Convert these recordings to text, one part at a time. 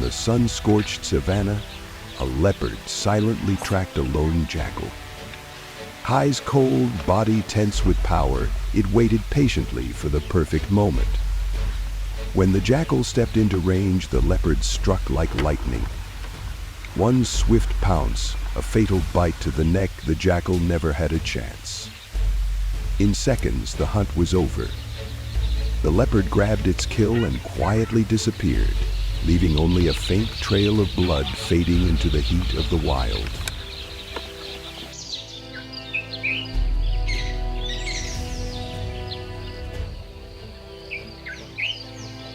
a sun-scorched savanna, a leopard silently tracked a lone jackal. Eyes cold, body tense with power, it waited patiently for the perfect moment. When the jackal stepped into range, the leopard struck like lightning. One swift pounce, a fatal bite to the neck, the jackal never had a chance. In seconds, the hunt was over. The leopard grabbed its kill and quietly disappeared, leaving only a faint trail of blood fading into the heat of the wild.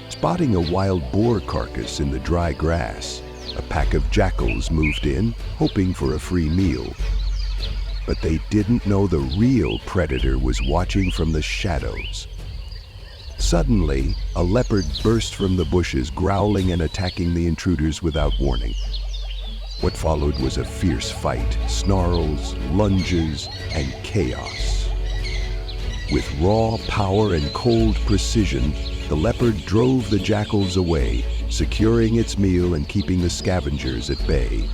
Spotting a wild boar carcass in the dry grass, a pack of jackals moved in, hoping for a free meal. But they didn't know the real predator was watching from the shadows. Suddenly, a leopard burst from the bushes, growling and attacking the intruders without warning. What followed was a fierce fight, snarls, lunges, and chaos. With raw power and cold precision, the leopard drove the jackals away, securing its meal and keeping the scavengers at bay.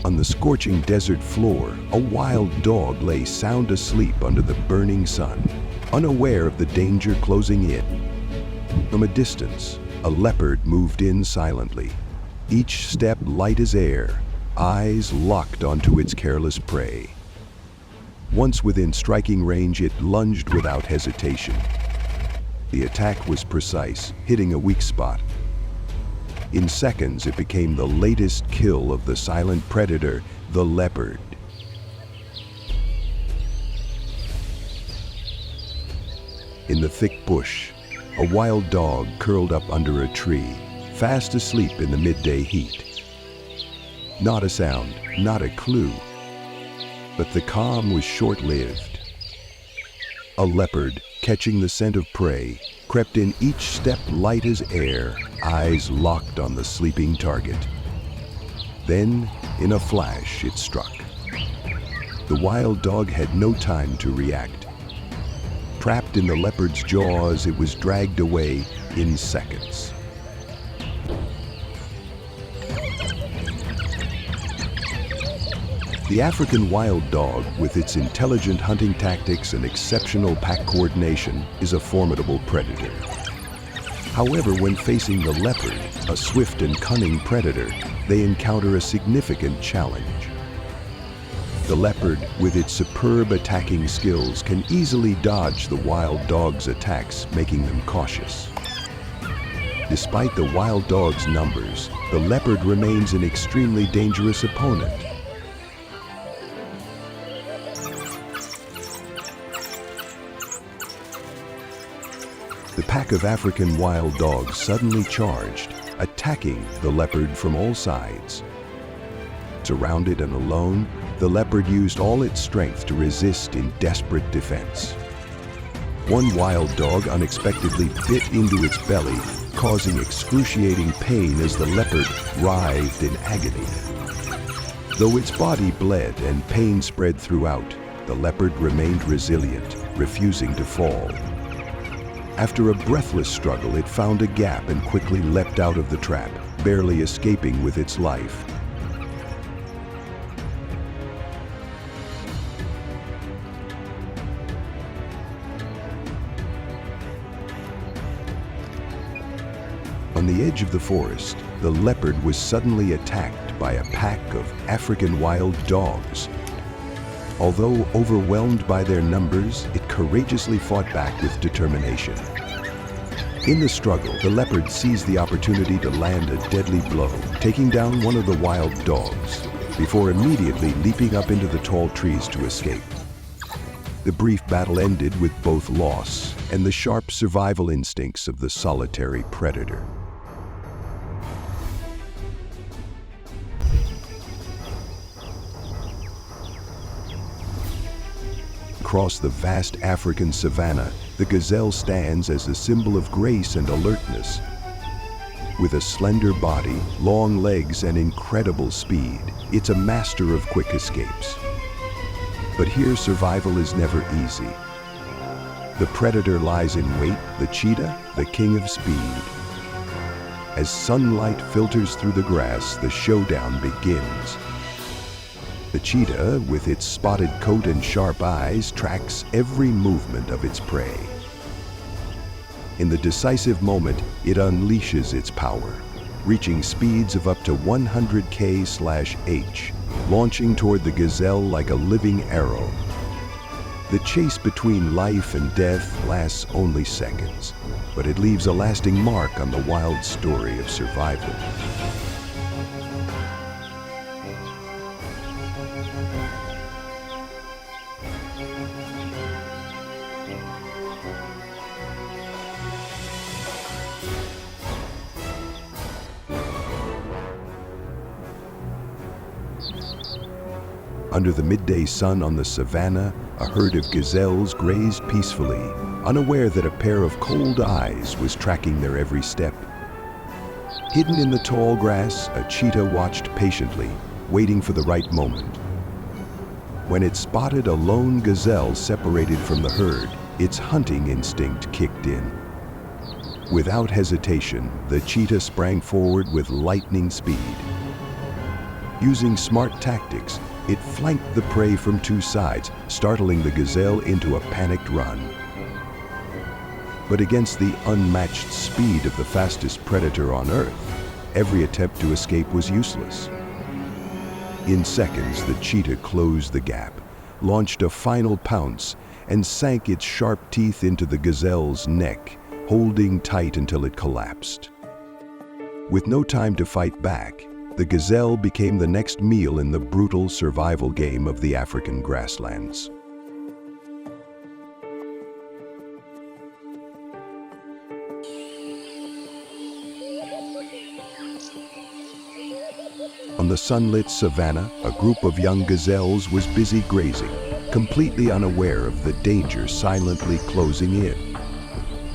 On the scorching desert floor, a wild dog lay sound asleep under the burning sun, unaware of the danger closing in. From a distance, a leopard moved in silently, each step light as air, eyes locked onto its careless prey. Once within striking range, it lunged without hesitation. The attack was precise, hitting a weak spot. In seconds, it became the latest kill of the silent predator, the leopard. In the thick bush, a wild dog curled up under a tree, fast asleep in the midday heat. Not a sound, not a clue. But the calm was short-lived. A leopard, catching the scent of prey, crept in each step light as air, eyes locked on the sleeping target. Then, in a flash, it struck. The wild dog had no time to react. Trapped in the leopard's jaws, it was dragged away in seconds. The African wild dog, with its intelligent hunting tactics and exceptional pack coordination, is a formidable predator. However, when facing the leopard, a swift and cunning predator, they encounter a significant challenge. The leopard, with its superb attacking skills, can easily dodge the wild dog's attacks, making them cautious. Despite the wild dog's numbers, the leopard remains an extremely dangerous opponent. The pack of African wild dogs suddenly charged, attacking the leopard from all sides. Surrounded and alone, the leopard used all its strength to resist in desperate defense. One wild dog unexpectedly bit into its belly, causing excruciating pain as the leopard writhed in agony. Though its body bled and pain spread throughout, the leopard remained resilient, refusing to fall. After a breathless struggle, it found a gap and quickly leapt out of the trap, barely escaping with its life. On the edge of the forest, the leopard was suddenly attacked by a pack of African wild dogs. Although overwhelmed by their numbers, it courageously fought back with determination. In the struggle, the leopard seized the opportunity to land a deadly blow, taking down one of the wild dogs, before immediately leaping up into the tall trees to escape. The brief battle ended with both loss and the sharp survival instincts of the solitary predator. Across the vast African savanna, the gazelle stands as a symbol of grace and alertness. With a slender body, long legs, and incredible speed, it's a master of quick escapes. But here, survival is never easy. The predator lies in wait, the cheetah, the king of speed. As sunlight filters through the grass, the showdown begins. The cheetah, with its spotted coat and sharp eyes, tracks every movement of its prey. In the decisive moment, it unleashes its power, reaching speeds of up to 100 km/h, launching toward the gazelle like a living arrow. The chase between life and death lasts only seconds, but it leaves a lasting mark on the wild story of survival. Under the midday sun on the savannah, a herd of gazelles grazed peacefully, unaware that a pair of cold eyes was tracking their every step. Hidden in the tall grass, a cheetah watched patiently, waiting for the right moment. When it spotted a lone gazelle separated from the herd, its hunting instinct kicked in. Without hesitation, the cheetah sprang forward with lightning speed. Using smart tactics, it flanked the prey from two sides, startling the gazelle into a panicked run. But against the unmatched speed of the fastest predator on Earth, every attempt to escape was useless. In seconds, the cheetah closed the gap, launched a final pounce, and sank its sharp teeth into the gazelle's neck, holding tight until it collapsed. With no time to fight back, the gazelle became the next meal in the brutal survival game of the African grasslands. On the sunlit savannah, a group of young gazelles was busy grazing, completely unaware of the danger silently closing in.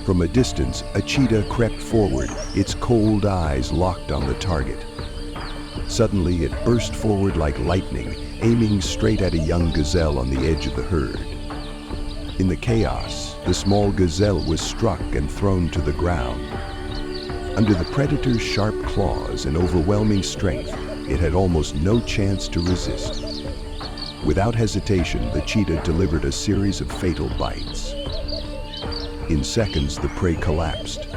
From a distance, a cheetah crept forward, its cold eyes locked on the target. Suddenly, it burst forward like lightning, aiming straight at a young gazelle on the edge of the herd. In the chaos, the small gazelle was struck and thrown to the ground. Under the predator's sharp claws and overwhelming strength, it had almost no chance to resist. Without hesitation, the cheetah delivered a series of fatal bites. In seconds, the prey collapsed.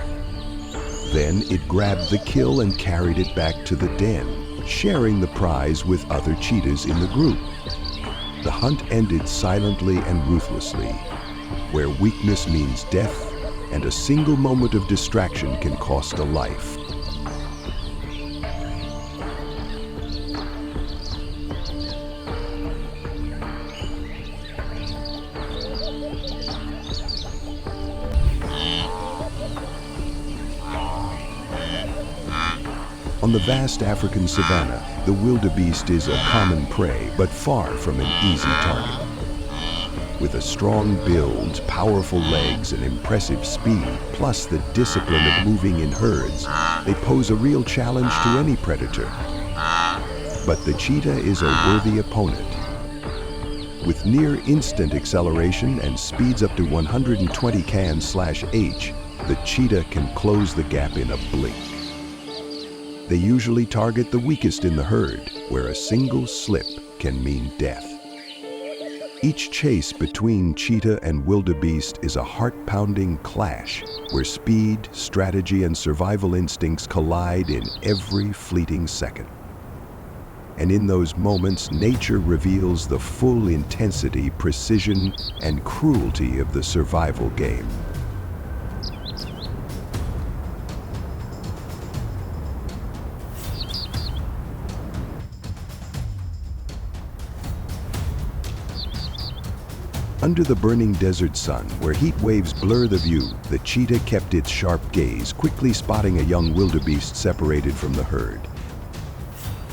Then it grabbed the kill and carried it back to the den, sharing the prize with other cheetahs in the group. The hunt ended silently and ruthlessly, where weakness means death, and a single moment of distraction can cost a life. On the vast African savanna, the wildebeest is a common prey, but far from an easy target. With a strong build, powerful legs, and impressive speed, plus the discipline of moving in herds, they pose a real challenge to any predator. But the cheetah is a worthy opponent. With near-instant acceleration and speeds up to 120 km/h, the cheetah can close the gap in a blink. They usually target the weakest in the herd, where a single slip can mean death. Each chase between cheetah and wildebeest is a heart-pounding clash, where speed, strategy, and survival instincts collide in every fleeting second. And in those moments, nature reveals the full intensity, precision, and cruelty of the survival game. Under the burning desert sun, where heat waves blur the view, the cheetah kept its sharp gaze, quickly spotting a young wildebeest separated from the herd.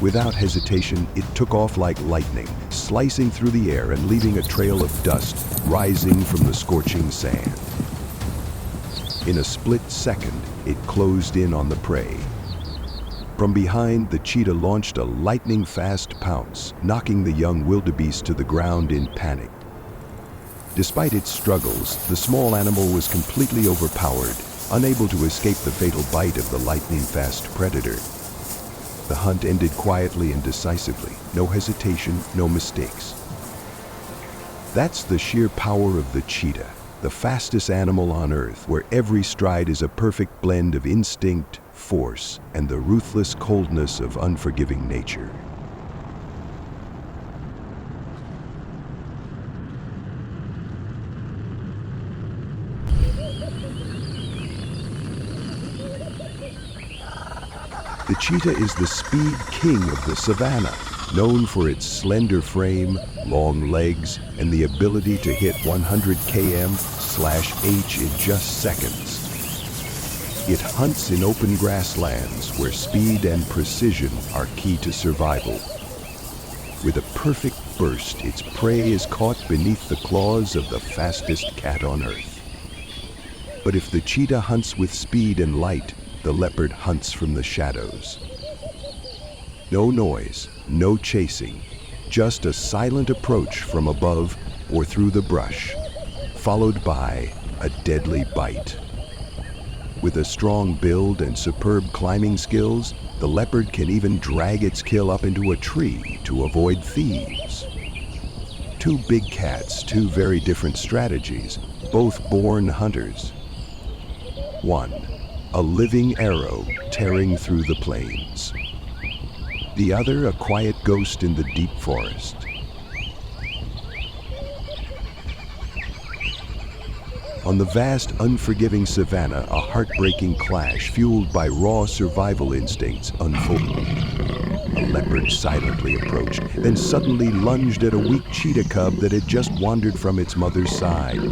Without hesitation, it took off like lightning, slicing through the air and leaving a trail of dust rising from the scorching sand. In a split second, it closed in on the prey. From behind, the cheetah launched a lightning-fast pounce, knocking the young wildebeest to the ground in panic. Despite its struggles, the small animal was completely overpowered, unable to escape the fatal bite of the lightning-fast predator. The hunt ended quietly and decisively. No hesitation, no mistakes. That's the sheer power of the cheetah, the fastest animal on Earth, where every stride is a perfect blend of instinct, force, and the ruthless coldness of unforgiving nature. The cheetah is the speed king of the savannah, known for its slender frame, long legs, and the ability to hit 100 km/h in just seconds. It hunts in open grasslands where speed and precision are key to survival. With a perfect burst, its prey is caught beneath the claws of the fastest cat on Earth. But if the cheetah hunts with speed and light, the leopard hunts from the shadows. No noise, no chasing, just a silent approach from above or through the brush, followed by a deadly bite. With a strong build and superb climbing skills, the leopard can even drag its kill up into a tree to avoid thieves. Two big cats, two very different strategies, both born hunters. One, a living arrow tearing through the plains. The other, a quiet ghost in the deep forest. On the vast, unforgiving savanna, a heartbreaking clash fueled by raw survival instincts unfolded. A leopard silently approached, then suddenly lunged at a weak cheetah cub that had just wandered from its mother's side.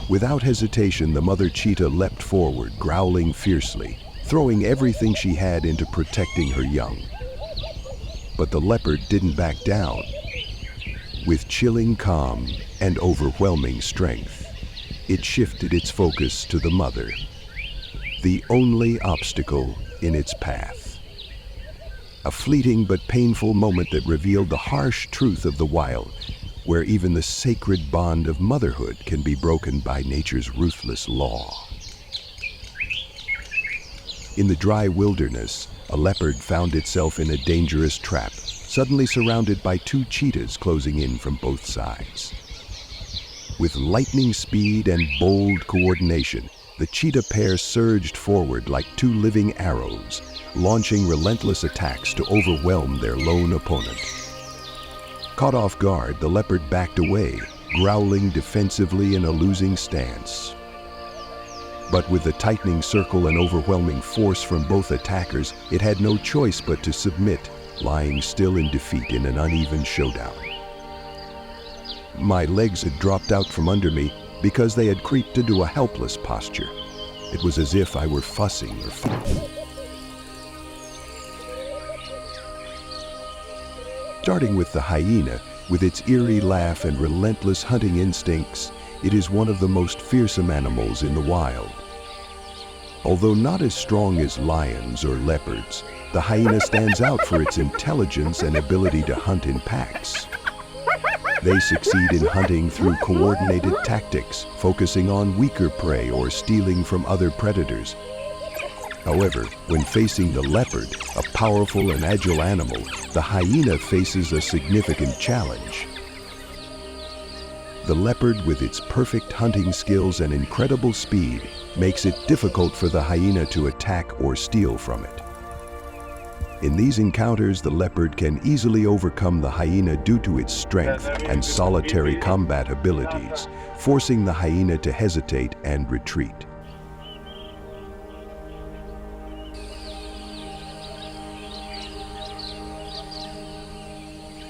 Without hesitation, the mother cheetah leapt forward, growling fiercely, throwing everything she had into protecting her young. But the leopard didn't back down. With chilling calm and overwhelming strength, it shifted its focus to the mother, the only obstacle in its path. A fleeting but painful moment that revealed the harsh truth of the wild, where even the sacred bond of motherhood can be broken by nature's ruthless law. In the dry wilderness, a leopard found itself in a dangerous trap, suddenly surrounded by two cheetahs closing in from both sides. With lightning speed and bold coordination, the cheetah pair surged forward like two living arrows, launching relentless attacks to overwhelm their lone opponent. Caught off guard, the leopard backed away, growling defensively in a losing stance. But with the tightening circle and overwhelming force from both attackers, it had no choice but to submit, lying still in defeat in an uneven showdown. My legs had dropped out from under me because they had creeped into a helpless posture. It was as if I were fussing or fighting. Starting with the hyena, with its eerie laugh and relentless hunting instincts, it is one of the most fearsome animals in the wild. Although not as strong as lions or leopards, the hyena stands out for its intelligence and ability to hunt in packs. They succeed in hunting through coordinated tactics, focusing on weaker prey or stealing from other predators. However, when facing the leopard, a powerful and agile animal, the hyena faces a significant challenge. The leopard, with its perfect hunting skills and incredible speed, makes it difficult for the hyena to attack or steal from it. In these encounters, the leopard can easily overcome the hyena due to its strength and solitary combat abilities, forcing the hyena to hesitate and retreat.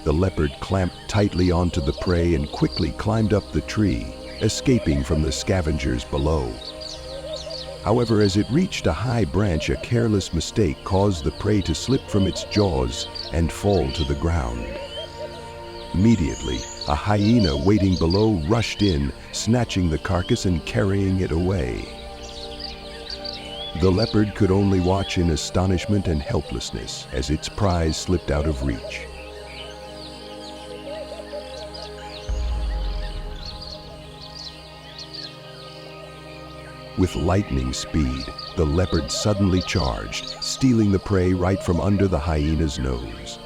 The leopard clamped tightly onto the prey and quickly climbed up the tree, escaping from the scavengers below. However, as it reached a high branch, a careless mistake caused the prey to slip from its jaws and fall to the ground. Immediately, a hyena waiting below rushed in, snatching the carcass and carrying it away. The leopard could only watch in astonishment and helplessness as its prize slipped out of reach. With lightning speed, the leopard suddenly charged, stealing the prey right from under the hyena's nose.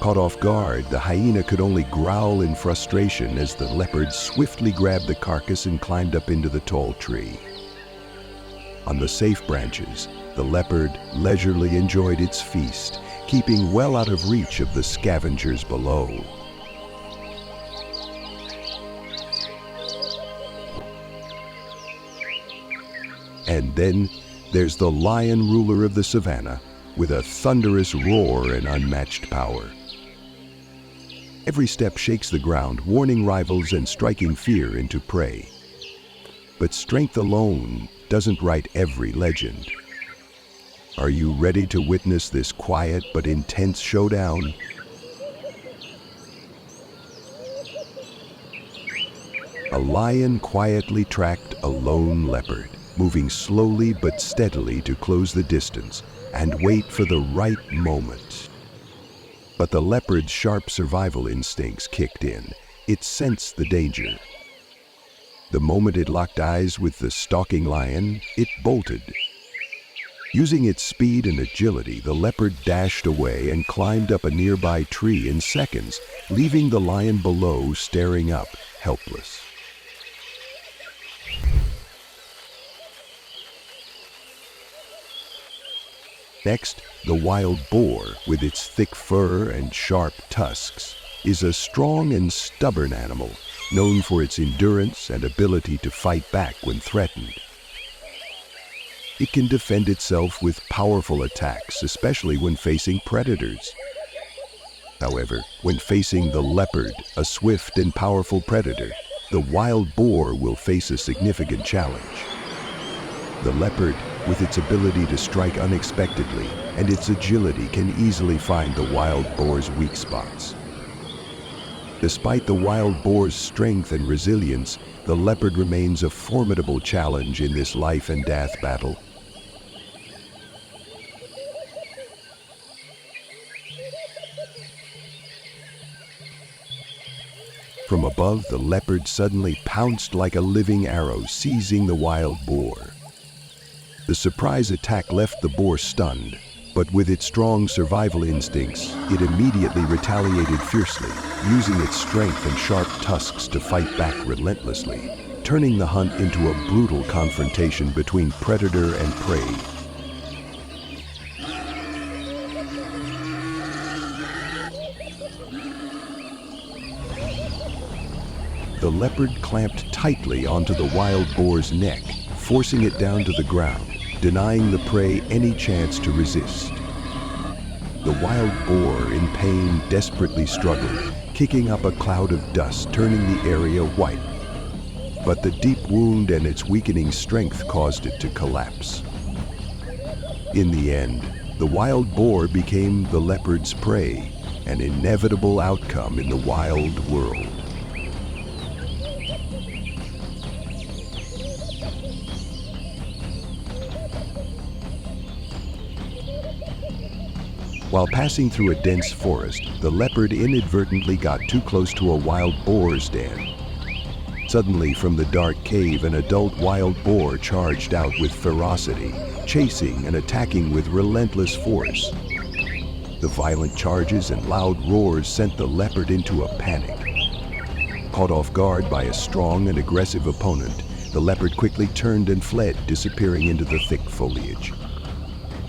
Caught off guard, the hyena could only growl in frustration as the leopard swiftly grabbed the carcass and climbed up into the tall tree. On the safe branches, the leopard leisurely enjoyed its feast, keeping well out of reach of the scavengers below. And then there's the lion ruler of the savannah, with a thunderous roar and unmatched power. Every step shakes the ground, warning rivals and striking fear into prey. But strength alone doesn't write every legend. Are you ready to witness this quiet but intense showdown? A lion quietly tracked a lone leopard, moving slowly but steadily to close the distance and wait for the right moment. But the leopard's sharp survival instincts kicked in. It sensed the danger. The moment it locked eyes with the stalking lion, it bolted. Using its speed and agility, the leopard dashed away and climbed up a nearby tree in seconds, leaving the lion below staring up, helpless. Next, the wild boar, with its thick fur and sharp tusks, is a strong and stubborn animal, known for its endurance and ability to fight back when threatened. It can defend itself with powerful attacks, especially when facing predators. However, when facing the leopard, a swift and powerful predator, the wild boar will face a significant challenge. The leopard, with its ability to strike unexpectedly and its agility, can easily find the wild boar's weak spots. Despite the wild boar's strength and resilience, the leopard remains a formidable challenge in this life and death battle. From above, the leopard suddenly pounced like a living arrow, seizing the wild boar. The surprise attack left the boar stunned, but with its strong survival instincts, it immediately retaliated fiercely, using its strength and sharp tusks to fight back relentlessly, turning the hunt into a brutal confrontation between predator and prey. The leopard clamped tightly onto the wild boar's neck, forcing it down to the ground, denying the prey any chance to resist. The wild boar, in pain, desperately struggled, kicking up a cloud of dust, turning the area white. But the deep wound and its weakening strength caused it to collapse. In the end, the wild boar became the leopard's prey, an inevitable outcome in the wild world. While passing through a dense forest, the leopard inadvertently got too close to a wild boar's den. Suddenly, from the dark cave, an adult wild boar charged out with ferocity, chasing and attacking with relentless force. The violent charges and loud roars sent the leopard into a panic. Caught off guard by a strong and aggressive opponent, the leopard quickly turned and fled, disappearing into the thick foliage.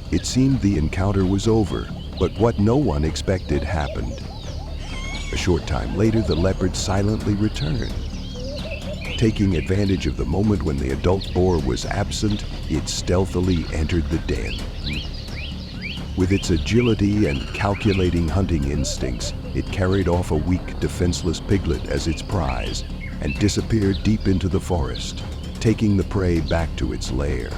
It seemed the encounter was over, but what no one expected happened. A short time later, the leopard silently returned. Taking advantage of the moment when the adult boar was absent, it stealthily entered the den. With its agility and calculating hunting instincts, it carried off a weak, defenseless piglet as its prize and disappeared deep into the forest, taking the prey back to its lair.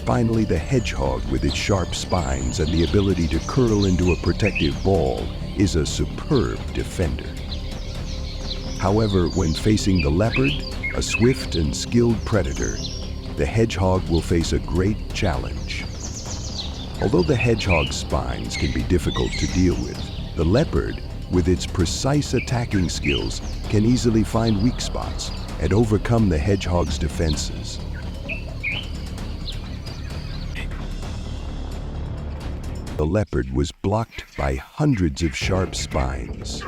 Finally, the hedgehog, with its sharp spines and the ability to curl into a protective ball, is a superb defender. However, when facing the leopard, a swift and skilled predator, the hedgehog will face a great challenge. Although the hedgehog's spines can be difficult to deal with, the leopard, with its precise attacking skills, can easily find weak spots and overcome the hedgehog's defenses. The leopard was blocked by hundreds of sharp spines.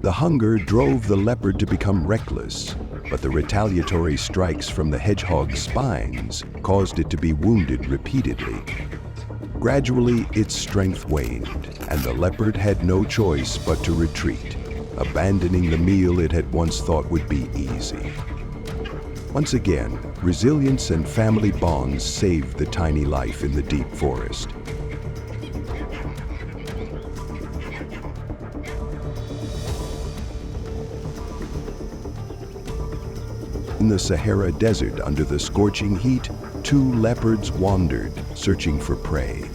The hunger drove the leopard to become reckless, but the retaliatory strikes from the hedgehog's spines caused it to be wounded repeatedly. Gradually, its strength waned, and the leopard had no choice but to retreat, abandoning the meal it had once thought would be easy. Once again, resilience and family bonds saved the tiny life in the deep forest. In the Sahara Desert under the scorching heat, two leopards wandered, searching for prey.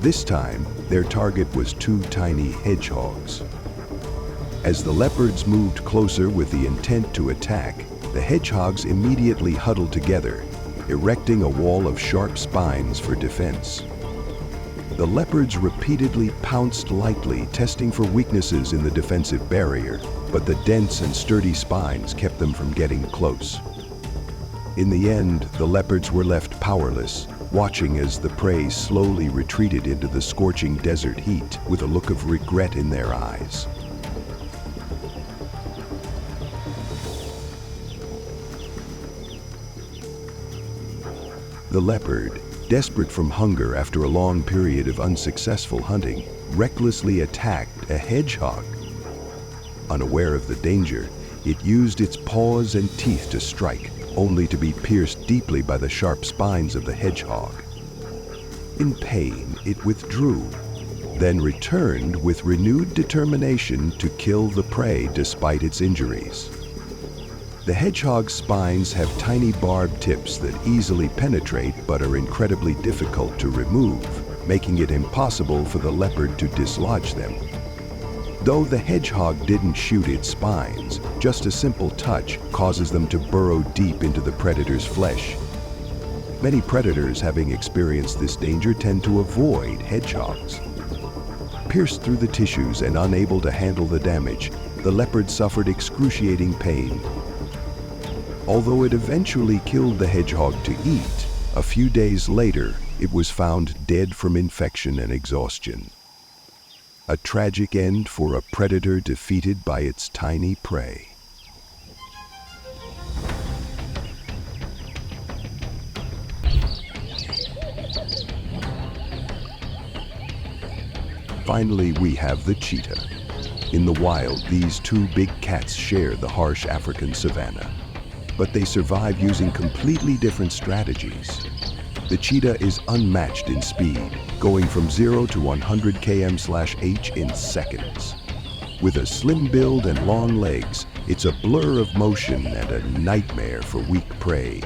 This time, their target was two tiny hedgehogs. As the leopards moved closer with the intent to attack, the hedgehogs immediately huddled together, erecting a wall of sharp spines for defense. The leopards repeatedly pounced lightly, testing for weaknesses in the defensive barrier, but the dense and sturdy spines kept them from getting close. In the end, the leopards were left powerless, watching as the prey slowly retreated into the scorching desert heat with a look of regret in their eyes. The leopard, desperate from hunger after a long period of unsuccessful hunting, recklessly attacked a hedgehog. Unaware of the danger, it used its paws and teeth to strike, only to be pierced deeply by the sharp spines of the hedgehog. In pain, it withdrew, then returned with renewed determination to kill the prey despite its injuries. The hedgehog's spines have tiny barbed tips that easily penetrate but are incredibly difficult to remove, making it impossible for the leopard to dislodge them. Though the hedgehog didn't shoot its spines, just a simple touch causes them to burrow deep into the predator's flesh. Many predators, having experienced this danger, tend to avoid hedgehogs. Pierced through the tissues and unable to handle the damage, the leopard suffered excruciating pain. Although it eventually killed the hedgehog to eat, a few days later, it was found dead from infection and exhaustion. A tragic end for a predator defeated by its tiny prey. Finally, we have the cheetah. In the wild, these two big cats share the harsh African savanna, but they survive using completely different strategies. The cheetah is unmatched in speed, going from 0 to 100 km/h in seconds. With a slim build and long legs, it's a blur of motion and a nightmare for weak prey.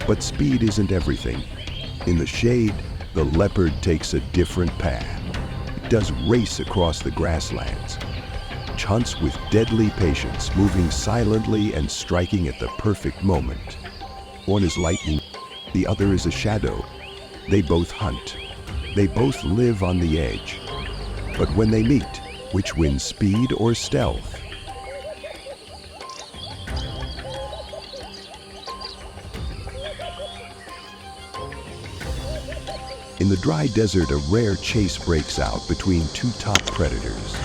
But speed isn't everything. In the shade, the leopard takes a different path. It does race across the grasslands. It hunts with deadly patience, moving silently and striking at the perfect moment. One is lightning, the other is a shadow. They both hunt. They both live on the edge. But when they meet, which wins, speed or stealth? In the dry desert, a rare chase breaks out between two top predators.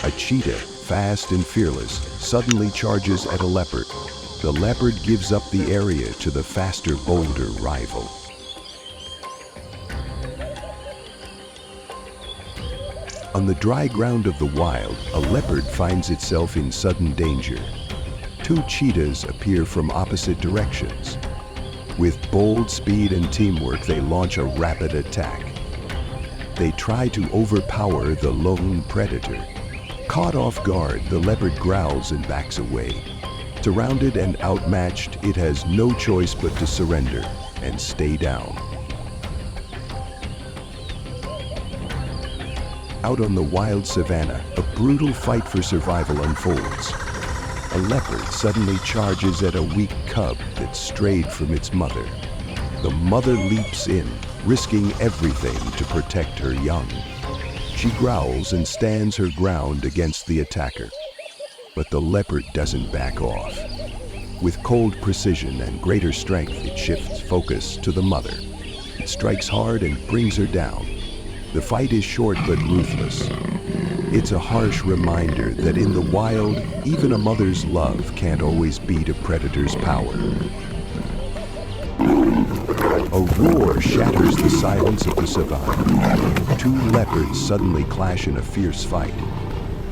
A cheetah, fast and fearless, suddenly charges at a leopard. The leopard gives up the area to the faster, bolder rival. On the dry ground of the wild, a leopard finds itself in sudden danger. Two cheetahs appear from opposite directions. With bold speed and teamwork, they launch a rapid attack. They try to overpower the lone predator. Caught off guard, the leopard growls and backs away. Surrounded and outmatched, it has no choice but to surrender and stay down. Out on the wild savanna, a brutal fight for survival unfolds. A leopard suddenly charges at a weak cub that strayed from its mother. The mother leaps in, risking everything to protect her young. She growls and stands her ground against the attacker. But the leopard doesn't back off. With cold precision and greater strength, it shifts focus to the mother. It strikes hard and brings her down. The fight is short but ruthless. It's a harsh reminder that in the wild, even a mother's love can't always beat a predator's power. A roar shatters the silence of the savanna. Two leopards suddenly clash in a fierce fight.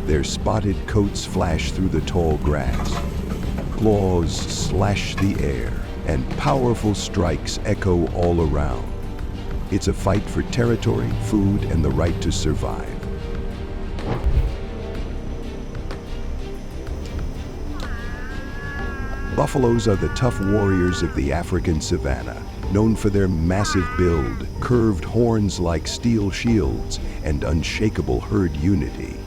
Their spotted coats flash through the tall grass. Claws slash the air, and powerful strikes echo all around. It's a fight for territory, food, and the right to survive. Buffaloes are the tough warriors of the African savanna, known for their massive build, curved horns like steel shields, and unshakable herd unity.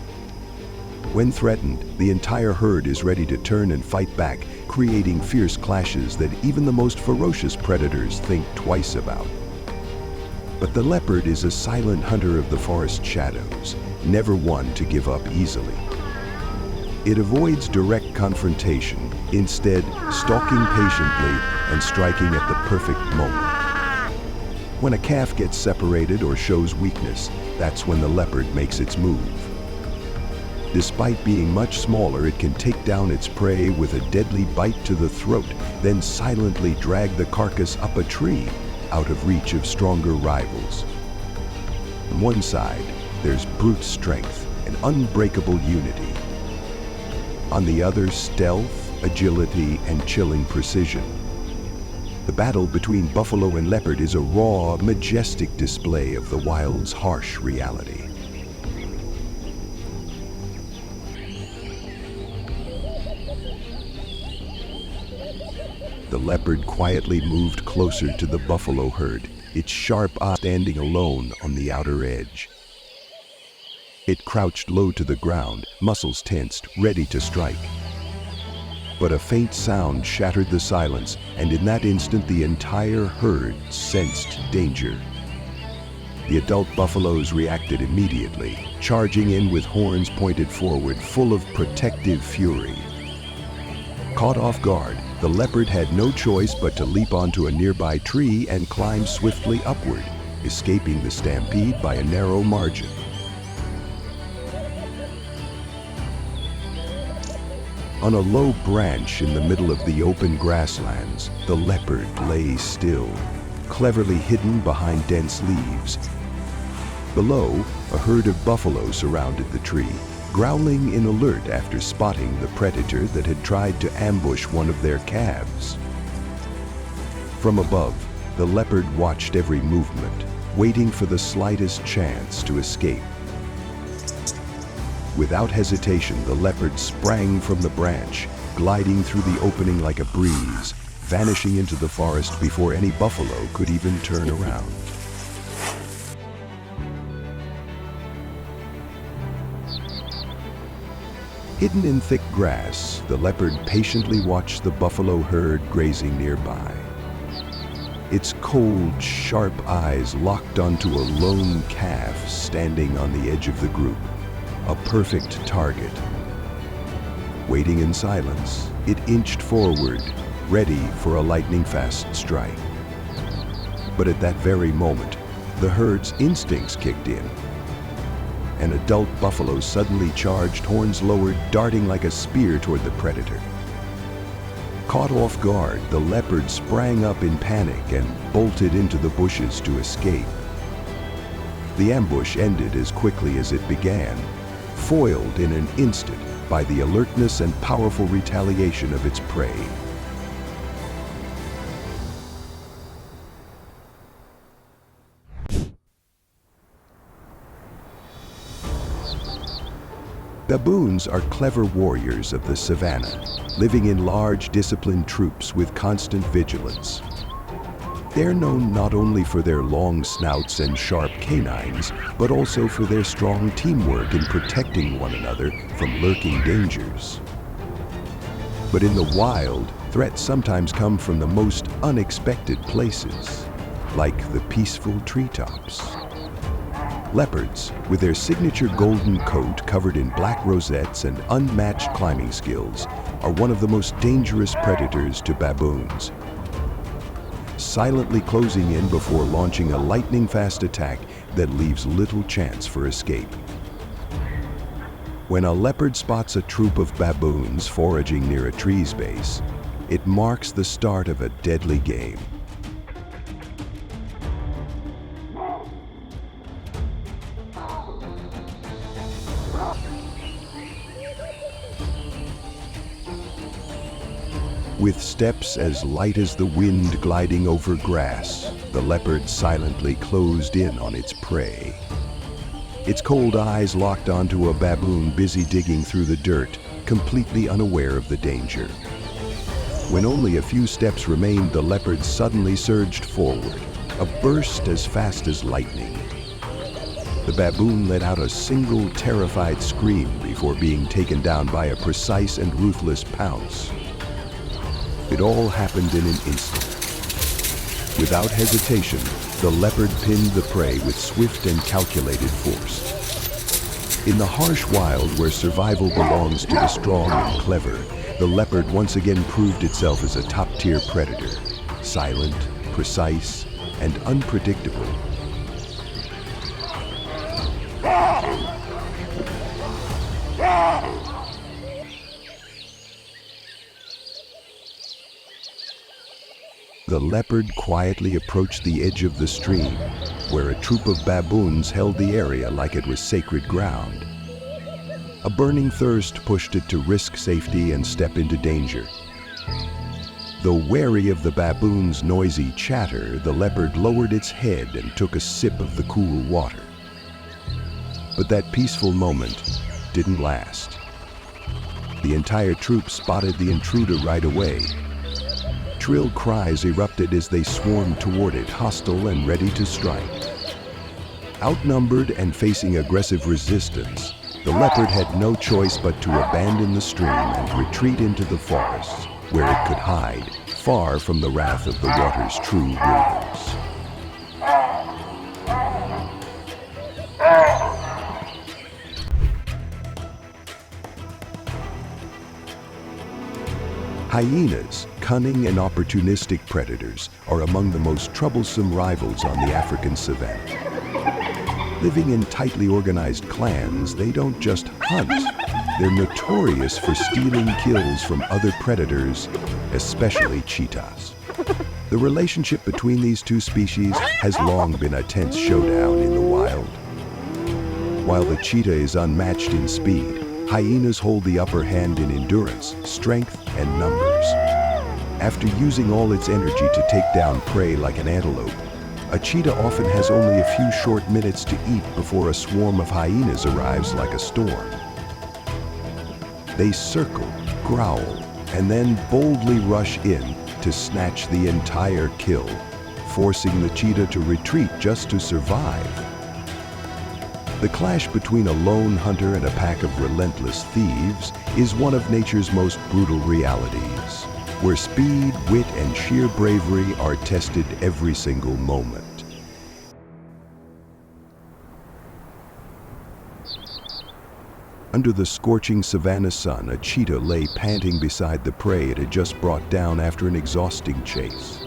When threatened, the entire herd is ready to turn and fight back, creating fierce clashes that even the most ferocious predators think twice about. But the leopard is a silent hunter of the forest shadows, never one to give up easily. It avoids direct confrontation, instead stalking patiently and striking at the perfect moment. When a calf gets separated or shows weakness, that's when the leopard makes its move. Despite being much smaller, it can take down its prey with a deadly bite to the throat, then silently drag the carcass up a tree, out of reach of stronger rivals. On one side, there's brute strength and unbreakable unity. On the other, stealth, agility, and chilling precision. The battle between buffalo and leopard is a raw, majestic display of the wild's harsh reality. The leopard quietly moved closer to the buffalo herd, its sharp eye standing alone on the outer edge. It crouched low to the ground, muscles tensed, ready to strike. But a faint sound shattered the silence, and in that instant the entire herd sensed danger. The adult buffaloes reacted immediately, charging in with horns pointed forward, full of protective fury. Caught off guard, the leopard had no choice but to leap onto a nearby tree and climb swiftly upward, escaping the stampede by a narrow margin. On a low branch in the middle of the open grasslands, the leopard lay still, cleverly hidden behind dense leaves. Below, a herd of buffalo surrounded the tree, growling in alert after spotting the predator that had tried to ambush one of their calves. From above, the leopard watched every movement, waiting for the slightest chance to escape. Without hesitation, the leopard sprang from the branch, gliding through the opening like a breeze, vanishing into the forest before any buffalo could even turn around. Hidden in thick grass, the leopard patiently watched the buffalo herd grazing nearby. Its cold, sharp eyes locked onto a lone calf standing on the edge of the group. A perfect target. Waiting in silence, it inched forward, ready for a lightning-fast strike. But at that very moment, the herd's instincts kicked in. An adult buffalo suddenly charged, horns lowered, darting like a spear toward the predator. Caught off guard, the leopard sprang up in panic and bolted into the bushes to escape. The ambush ended as quickly as it began, foiled in an instant by the alertness and powerful retaliation of its prey. Baboons are clever warriors of the savanna, living in large, disciplined troops with constant vigilance. They're known not only for their long snouts and sharp canines, but also for their strong teamwork in protecting one another from lurking dangers. But in the wild, threats sometimes come from the most unexpected places, like the peaceful treetops. Leopards, with their signature golden coat covered in black rosettes and unmatched climbing skills, are one of the most dangerous predators to baboons. Silently closing in before launching a lightning-fast attack that leaves little chance for escape. When a leopard spots a troop of baboons foraging near a tree's base, it marks the start of a deadly game. With steps as light as the wind gliding over grass, the leopard silently closed in on its prey. Its cold eyes locked onto a baboon busy digging through the dirt, completely unaware of the danger. When only a few steps remained, the leopard suddenly surged forward, a burst as fast as lightning. The baboon let out a single terrified scream before being taken down by a precise and ruthless pounce. It all happened in an instant. Without hesitation, the leopard pinned the prey with swift and calculated force. In the harsh wild where survival belongs to the strong and clever, the leopard once again proved itself as a top-tier predator, silent, precise, and unpredictable. The leopard quietly approached the edge of the stream, where a troop of baboons held the area like it was sacred ground. A burning thirst pushed it to risk safety and step into danger. Though wary of the baboons' noisy chatter, the leopard lowered its head and took a sip of the cool water. But that peaceful moment didn't last. The entire troop spotted the intruder right away. Shrill cries erupted as they swarmed toward it, hostile and ready to strike. Outnumbered and facing aggressive resistance, the leopard had no choice but to abandon the stream and retreat into the forests, where it could hide, far from the wrath of the water's true rulers. Hyenas, cunning and opportunistic predators, are among the most troublesome rivals on the African savanna. Living in tightly organized clans, they don't just hunt. They're notorious for stealing kills from other predators, especially cheetahs. The relationship between these two species has long been a tense showdown in the wild. While the cheetah is unmatched in speed, hyenas hold the upper hand in endurance, strength, and numbers. After using all its energy to take down prey like an antelope, a cheetah often has only a few short minutes to eat before a swarm of hyenas arrives like a storm. They circle, growl, and then boldly rush in to snatch the entire kill, forcing the cheetah to retreat just to survive. The clash between a lone hunter and a pack of relentless thieves is one of nature's most brutal realities, where speed, wit, and sheer bravery are tested every single moment. Under the scorching savanna sun, a cheetah lay panting beside the prey it had just brought down after an exhausting chase.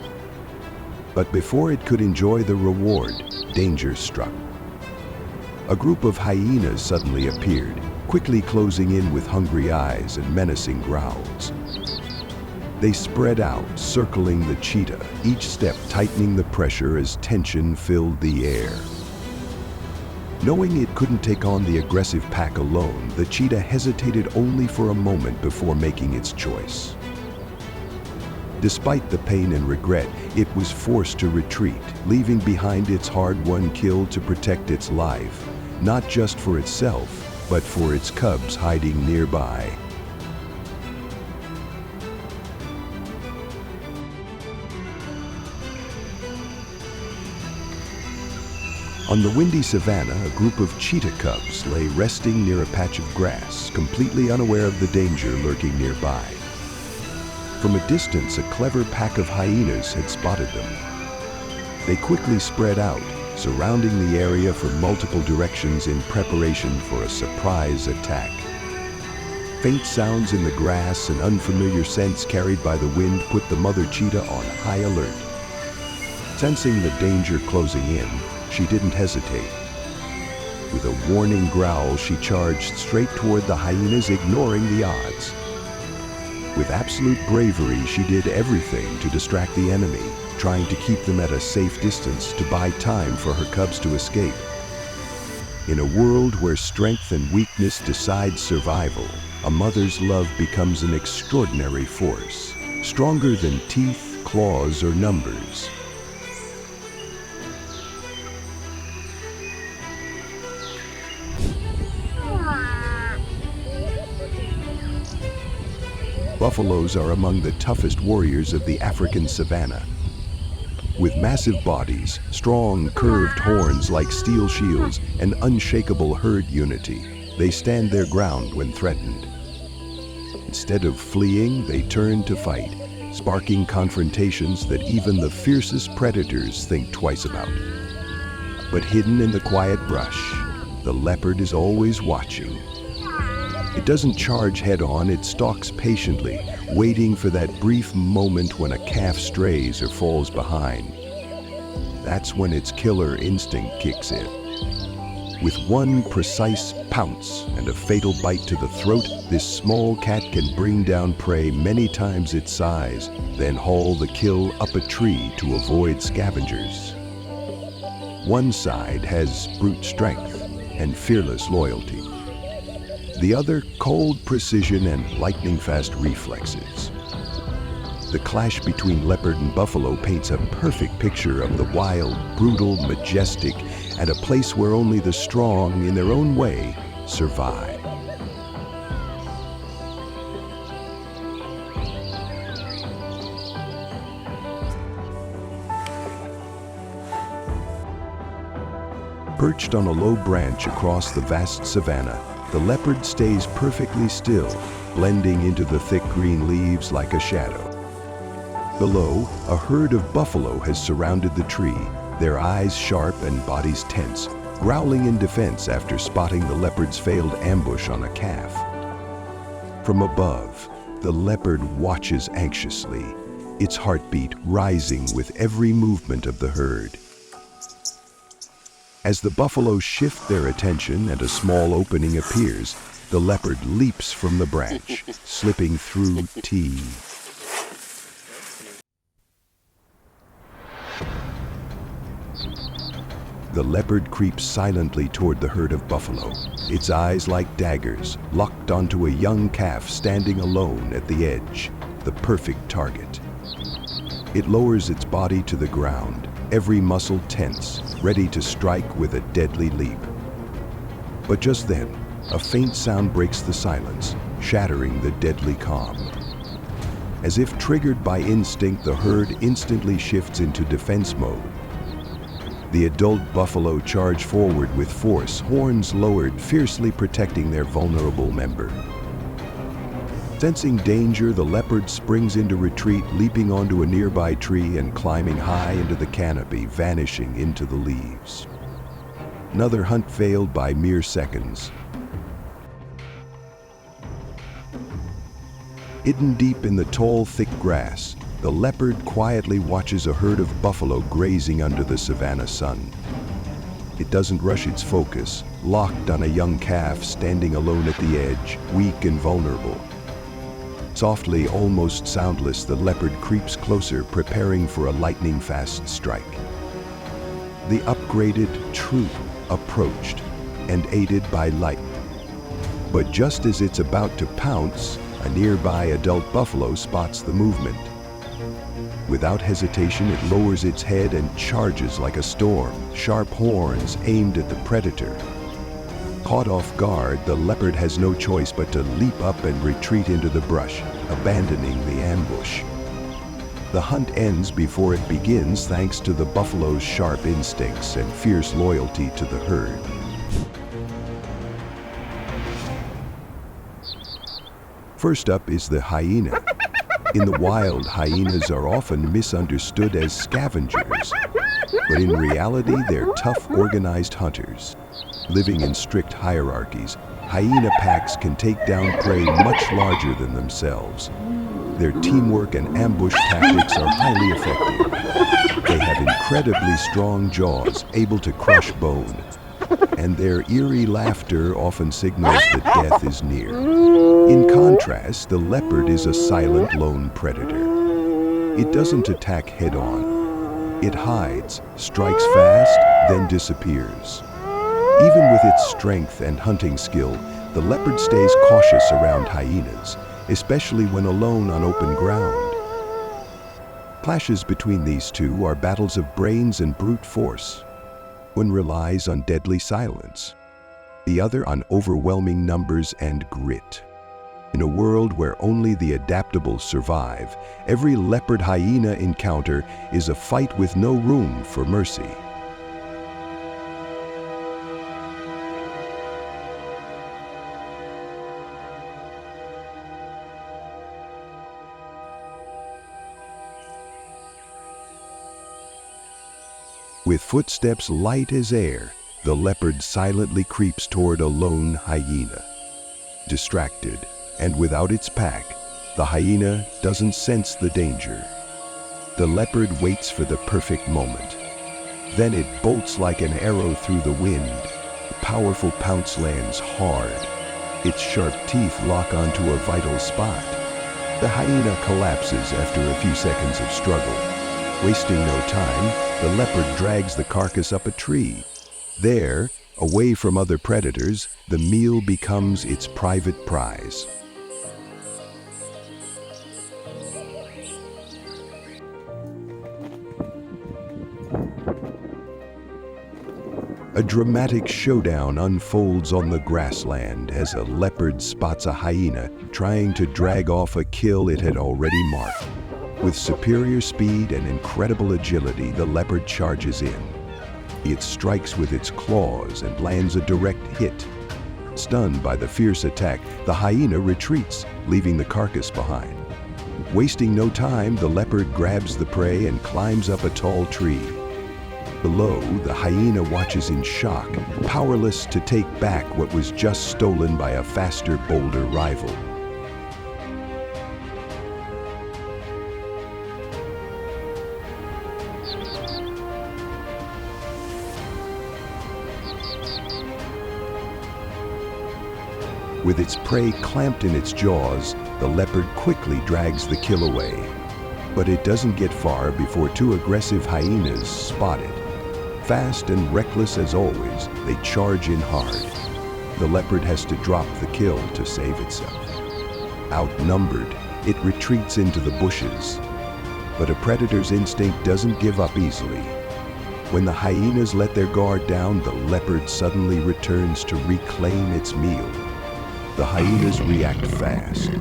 But before it could enjoy the reward, danger struck. A group of hyenas suddenly appeared, quickly closing in with hungry eyes and menacing growls. They spread out, circling the cheetah, each step tightening the pressure as tension filled the air. Knowing it couldn't take on the aggressive pack alone, the cheetah hesitated only for a moment before making its choice. Despite the pain and regret, it was forced to retreat, leaving behind its hard-won kill to protect its life, not just for itself, but for its cubs hiding nearby. On the windy savanna, a group of cheetah cubs lay resting near a patch of grass, completely unaware of the danger lurking nearby. From a distance, a clever pack of hyenas had spotted them. They quickly spread out, surrounding the area from multiple directions in preparation for a surprise attack. Faint sounds in the grass and unfamiliar scents carried by the wind put the mother cheetah on high alert. Sensing the danger closing in, she didn't hesitate. With a warning growl, she charged straight toward the hyenas, ignoring the odds. With absolute bravery, she did everything to distract the enemy, trying to keep them at a safe distance to buy time for her cubs to escape. In a world where strength and weakness decide survival, a mother's love becomes an extraordinary force, stronger than teeth, claws, or numbers. Buffaloes are among the toughest warriors of the African savanna. With massive bodies, strong, curved horns like steel shields, and unshakable herd unity, they stand their ground when threatened. Instead of fleeing, they turn to fight, sparking confrontations that even the fiercest predators think twice about. But hidden in the quiet brush, the leopard is always watching. It doesn't charge head-on, it stalks patiently, waiting for that brief moment when a calf strays or falls behind. That's when its killer instinct kicks in. With one precise pounce and a fatal bite to the throat, this small cat can bring down prey many times its size, then haul the kill up a tree to avoid scavengers. One side has brute strength and fearless loyalty. The other, cold precision and lightning-fast reflexes. The clash between leopard and buffalo paints a perfect picture of the wild, brutal, majestic, and a place where only the strong, in their own way, survive. Perched on a low branch across the vast savanna, the leopard stays perfectly still, blending into the thick green leaves like a shadow. Below, a herd of buffalo has surrounded the tree, their eyes sharp and bodies tense, growling in defense after spotting the leopard's failed ambush on a calf. From above, the leopard watches anxiously, its heartbeat rising with every movement of the herd. As the buffaloes shift their attention and a small opening appears, the leopard leaps from the branch, slipping through teeth. The leopard creeps silently toward the herd of buffalo, its eyes like daggers, locked onto a young calf standing alone at the edge, the perfect target. It lowers its body to the ground, every muscle tense, ready to strike with a deadly leap. But just then, a faint sound breaks the silence, shattering the deadly calm. As if triggered by instinct, the herd instantly shifts into defense mode. The adult buffalo charge forward with force, horns lowered, fiercely protecting their vulnerable member. Sensing danger, the leopard springs into retreat, leaping onto a nearby tree and climbing high into the canopy, vanishing into the leaves. Another hunt failed by mere seconds. Hidden deep in the tall, thick grass, the leopard quietly watches a herd of buffalo grazing under the savanna sun. It doesn't rush its focus, locked on a young calf standing alone at the edge, weak and vulnerable. Softly, almost soundless, the leopard creeps closer, preparing for a lightning-fast strike. The upgraded troop approached and aided by light. But just as it's about to pounce, a nearby adult buffalo spots the movement. Without hesitation, it lowers its head and charges like a storm, sharp horns aimed at the predator. Caught off guard, the leopard has no choice but to leap up and retreat into the brush, abandoning the ambush. The hunt ends before it begins thanks to the buffalo's sharp instincts and fierce loyalty to the herd. First up is the hyena. In the wild, hyenas are often misunderstood as scavengers. but in reality they're tough, organized hunters. Living in strict hierarchies, hyena packs can take down prey much larger than themselves. Their teamwork and ambush tactics are highly effective. They have incredibly strong jaws, able to crush bone, and their eerie laughter often signals that death is near. In contrast, the leopard is a silent lone predator. It doesn't attack head-on. It hides, strikes fast, then disappears. Even with its strength and hunting skill, the leopard stays cautious around hyenas, especially when alone on open ground. Clashes between these two are battles of brains and brute force. One relies on deadly silence, the other on overwhelming numbers and grit. In a world where only the adaptable survive, every leopard-hyena encounter is a fight with no room for mercy. With footsteps light as air, the leopard silently creeps toward a lone hyena. Distracted and without its pack, the hyena doesn't sense the danger. The leopard waits for the perfect moment. Then it bolts like an arrow through the wind. The powerful pounce lands hard. Its sharp teeth lock onto a vital spot. The hyena collapses after a few seconds of struggle. Wasting no time, the leopard drags the carcass up a tree. There, away from other predators, the meal becomes its private prize. A dramatic showdown unfolds on the grassland as a leopard spots a hyena trying to drag off a kill it had already marked. With superior speed and incredible agility, the leopard charges in. It strikes with its claws and lands a direct hit. Stunned by the fierce attack, the hyena retreats, leaving the carcass behind. Wasting no time, the leopard grabs the prey and climbs up a tall tree. Below, the hyena watches in shock, powerless to take back what was just stolen by a faster, bolder rival. With its prey clamped in its jaws, the leopard quickly drags the kill away. But it doesn't get far before two aggressive hyenas spot it. Fast and reckless as always, they charge in hard. The leopard has to drop the kill to save itself. Outnumbered, it retreats into the bushes. But a predator's instinct doesn't give up easily. When the hyenas let their guard down, the leopard suddenly returns to reclaim its meal. The hyenas react fast.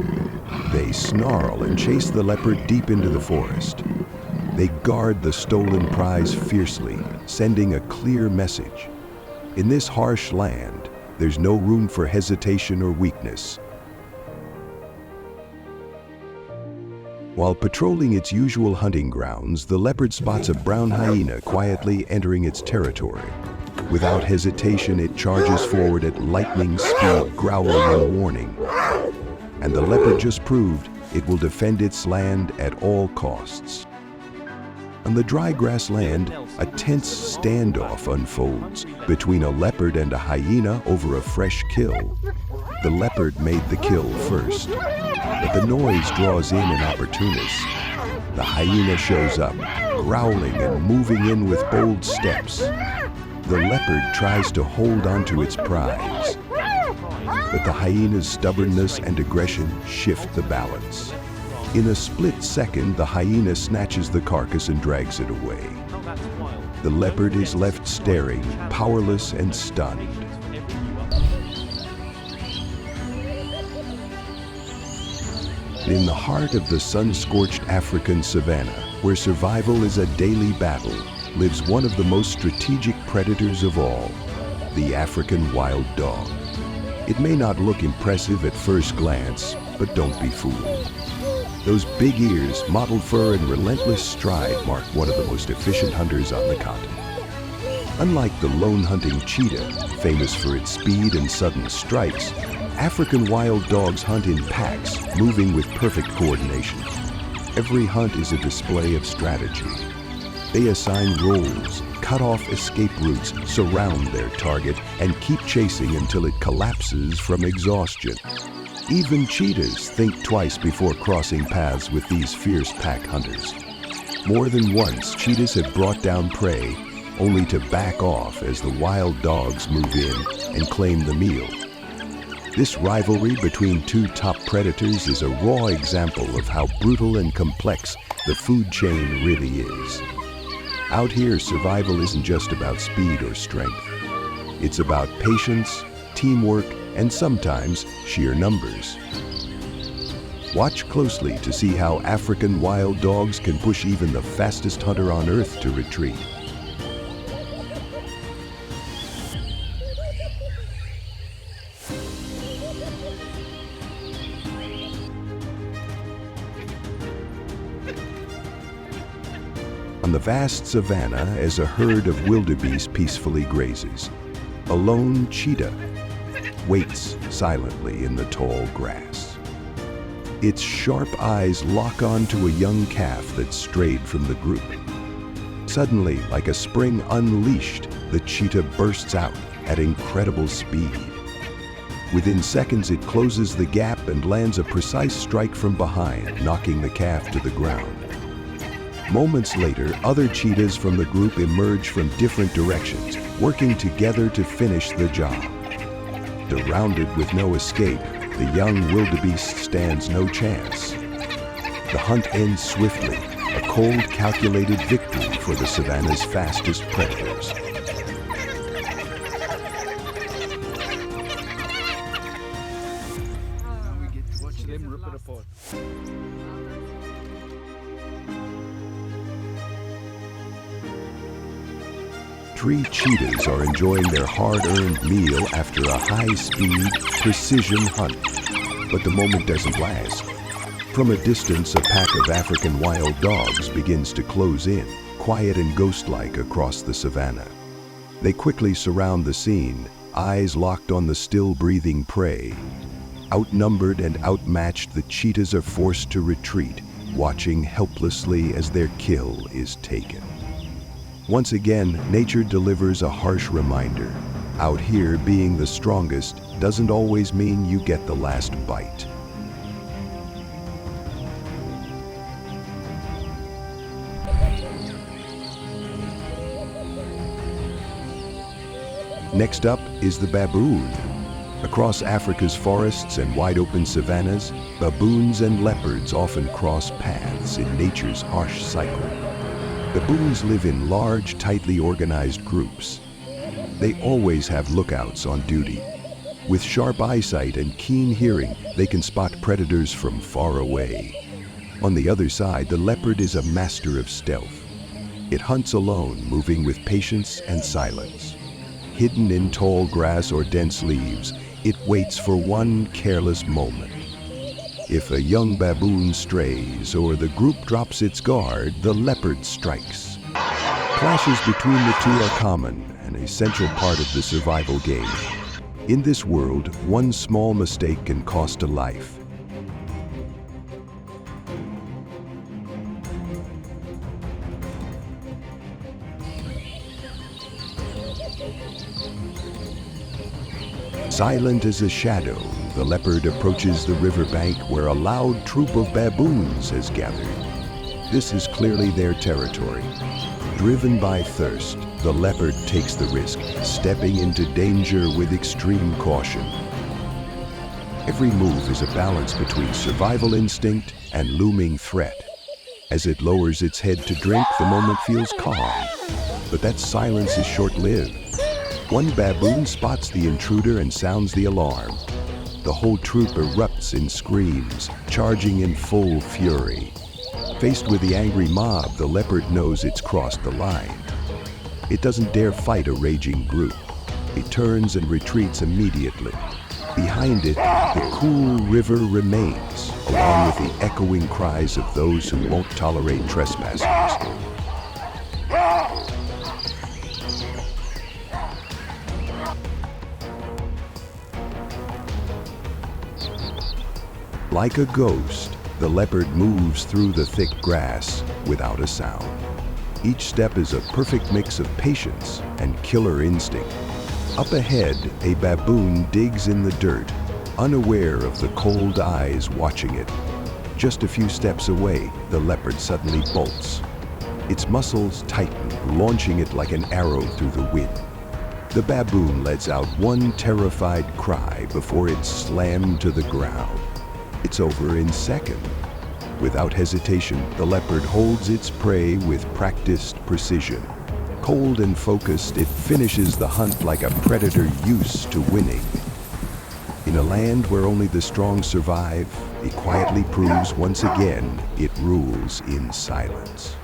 They snarl and chase the leopard deep into the forest. They guard the stolen prize fiercely, sending a clear message. In this harsh land, there's no room for hesitation or weakness. While patrolling its usual hunting grounds, the leopard spots a brown hyena quietly entering its territory. Without hesitation, it charges forward at lightning speed, growling in warning. And the leopard just proved it will defend its land at all costs. On the dry grassland, a tense standoff unfolds between a leopard and a hyena over a fresh kill. The leopard made the kill first, but the noise draws in an opportunist. The hyena shows up, growling and moving in with bold steps. The leopard tries to hold onto its prize, but the hyena's stubbornness and aggression shift the balance. In a split second, the hyena snatches the carcass and drags it away. The leopard is left staring, powerless and stunned. In the heart of the sun-scorched African savanna, where survival is a daily battle, lives one of the most strategic predators of all, the African wild dog. It may not look impressive at first glance, but don't be fooled. Those big ears, mottled fur, and relentless stride mark one of the most efficient hunters on the continent. Unlike the lone hunting cheetah, famous for its speed and sudden strikes, African wild dogs hunt in packs, moving with perfect coordination. Every hunt is a display of strategy. They assign roles, cut off escape routes, surround their target, and keep chasing until it collapses from exhaustion. Even cheetahs think twice before crossing paths with these fierce pack hunters. More than once, cheetahs have brought down prey, only to back off as the wild dogs move in and claim the meal. This rivalry between two top predators is a raw example of how brutal and complex the food chain really is. Out here, survival isn't just about speed or strength. It's about patience, teamwork, and sometimes sheer numbers. Watch closely to see how African wild dogs can push even the fastest hunter on Earth to retreat. On the vast savanna, as a herd of wildebeest peacefully grazes, a lone cheetah waits silently in the tall grass. Its sharp eyes lock onto a young calf that strayed from the group. Suddenly, like a spring unleashed, the cheetah bursts out at incredible speed. Within seconds, it closes the gap and lands a precise strike from behind, knocking the calf to the ground. Moments later, other cheetahs from the group emerge from different directions, working together to finish the job. Surrounded with no escape, the young wildebeest stands no chance. The hunt ends swiftly, a cold, calculated victory for the savanna's fastest predators. We get to watch them rip it apart. Three cheetahs are enjoying their hard-earned meal after a high-speed, precision hunt. But the moment doesn't last. From a distance, a pack of African wild dogs begins to close in, quiet and ghost-like across the savanna. They quickly surround the scene, eyes locked on the still-breathing prey. Outnumbered and outmatched, the cheetahs are forced to retreat, watching helplessly as their kill is taken. Once again, nature delivers a harsh reminder. Out here, being the strongest doesn't always mean you get the last bite. Next up is the baboon. Across Africa's forests and wide-open savannas, baboons and leopards often cross paths in nature's harsh cycle. Baboons live in large, tightly organized groups. They always have lookouts on duty. With sharp eyesight and keen hearing, they can spot predators from far away. On the other side, the leopard is a master of stealth. It hunts alone, moving with patience and silence. Hidden in tall grass or dense leaves, it waits for one careless moment. If a young baboon strays or the group drops its guard, the leopard strikes. Clashes between the two are common, an essential part of the survival game. In this world, one small mistake can cost a life. Silent as a shadow, the leopard approaches the riverbank where a loud troop of baboons has gathered. This is clearly their territory. Driven by thirst, the leopard takes the risk, stepping into danger with extreme caution. Every move is a balance between survival instinct and looming threat. As it lowers its head to drink, the moment feels calm. But that silence is short-lived. One baboon spots the intruder and sounds the alarm. The whole troop erupts in screams, charging in full fury. Faced with the angry mob, the leopard knows it's crossed the line. It doesn't dare fight a raging group. It turns and retreats immediately. Behind it, the cool river remains, along with the echoing cries of those who won't tolerate trespassers. Like a ghost, the leopard moves through the thick grass without a sound. Each step is a perfect mix of patience and killer instinct. Up ahead, a baboon digs in the dirt, unaware of the cold eyes watching it. Just a few steps away, the leopard suddenly bolts. Its muscles tighten, launching it like an arrow through the wind. The baboon lets out one terrified cry before it's slammed to the ground. It's over in seconds. Without hesitation, the leopard holds its prey with practiced precision. Cold and focused, it finishes the hunt like a predator used to winning. In a land where only the strong survive, it quietly proves once again it rules in silence.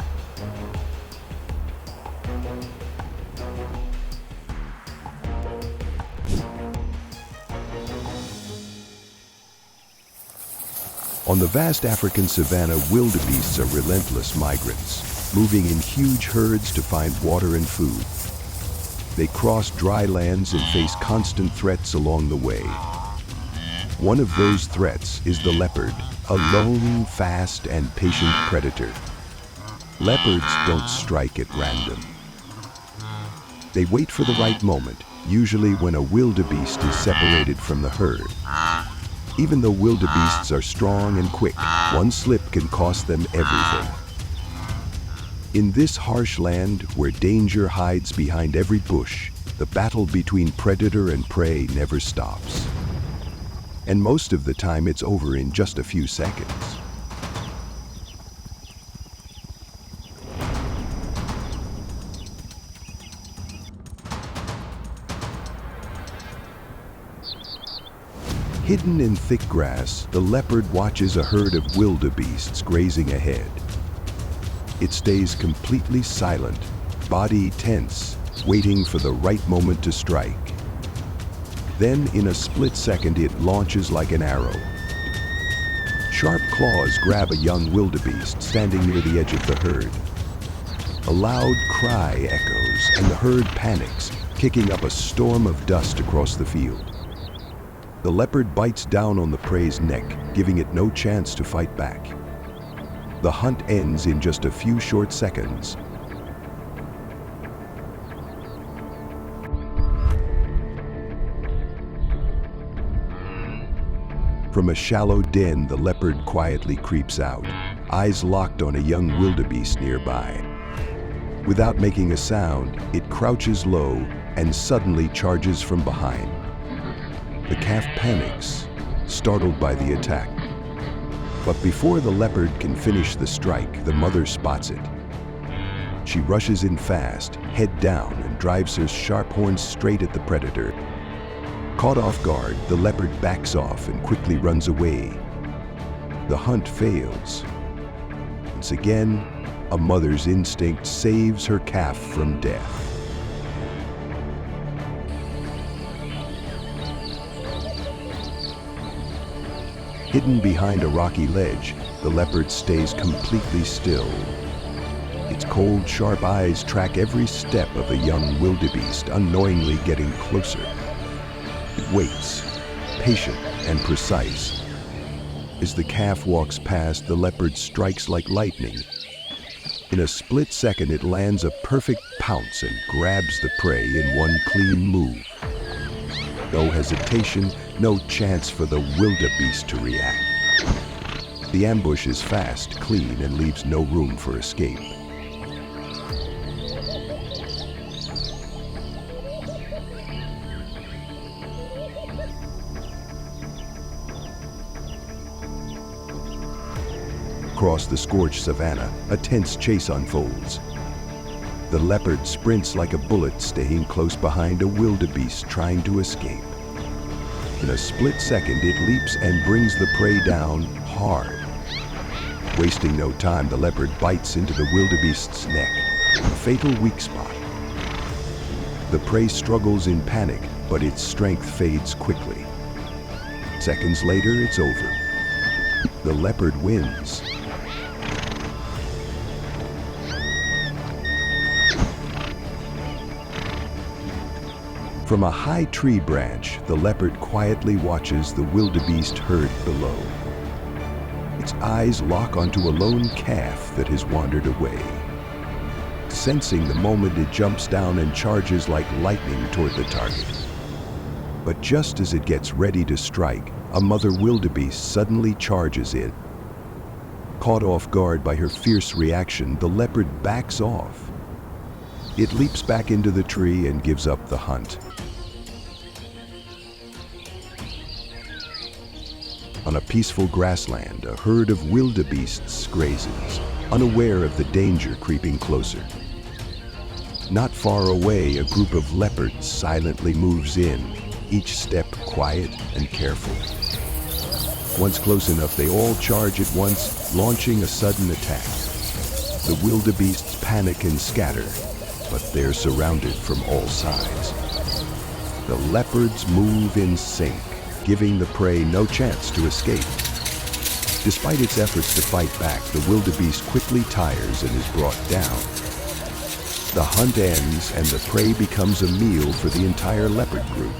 On the vast African savanna, wildebeests are relentless migrants, moving in huge herds to find water and food. They cross dry lands and face constant threats along the way. One of those threats is the leopard, a lone, fast, and patient predator. Leopards don't strike at random. They wait for the right moment, usually when a wildebeest is separated from the herd. Even though wildebeests are strong and quick, one slip can cost them everything. In this harsh land, where danger hides behind every bush, the battle between predator and prey never stops. And most of the time, it's over in just a few seconds. Hidden in thick grass, the leopard watches a herd of wildebeests grazing ahead. It stays completely silent, body tense, waiting for the right moment to strike. Then, in a split second, it launches like an arrow. Sharp claws grab a young wildebeest standing near the edge of the herd. A loud cry echoes, and the herd panics, kicking up a storm of dust across the field. The leopard bites down on the prey's neck, giving it no chance to fight back. The hunt ends in just a few short seconds. From a shallow den, the leopard quietly creeps out, eyes locked on a young wildebeest nearby. Without making a sound, it crouches low and suddenly charges from behind. The calf panics, startled by the attack. But before the leopard can finish the strike, the mother spots it. She rushes in fast, head down, and drives her sharp horns straight at the predator. Caught off guard, the leopard backs off and quickly runs away. The hunt fails. Once again, a mother's instinct saves her calf from death. Hidden behind a rocky ledge, the leopard stays completely still. Its cold, sharp eyes track every step of a young wildebeest, unknowingly getting closer. It waits, patient and precise. As the calf walks past, the leopard strikes like lightning. In a split second, it lands a perfect pounce and grabs the prey in one clean move. No hesitation, no chance for the wildebeest to react. The ambush is fast, clean, and leaves no room for escape. Across the scorched savanna, a tense chase unfolds. The leopard sprints like a bullet, staying close behind a wildebeest trying to escape. In a split second, it leaps and brings the prey down hard. Wasting no time, the leopard bites into the wildebeest's neck, a fatal weak spot. The prey struggles in panic, but its strength fades quickly. Seconds later, it's over. the leopard wins. From a high tree branch, the leopard quietly watches the wildebeest herd below. Its eyes lock onto a lone calf that has wandered away. Sensing the moment, it jumps down and charges like lightning toward the target. But just as it gets ready to strike, a mother wildebeest suddenly charges in. Caught off guard by her fierce reaction, the leopard backs off. It leaps back into the tree and gives up the hunt. On a peaceful grassland, a herd of wildebeests grazes, unaware of the danger creeping closer. Not far away, a group of leopards silently moves in, each step quiet and careful. Once close enough, they all charge at once, launching a sudden attack. The wildebeests panic and scatter, but they're surrounded from all sides. The leopards move in sync, giving the prey no chance to escape. Despite its efforts to fight back, the wildebeest quickly tires and is brought down. The hunt ends and the prey becomes a meal for the entire leopard group.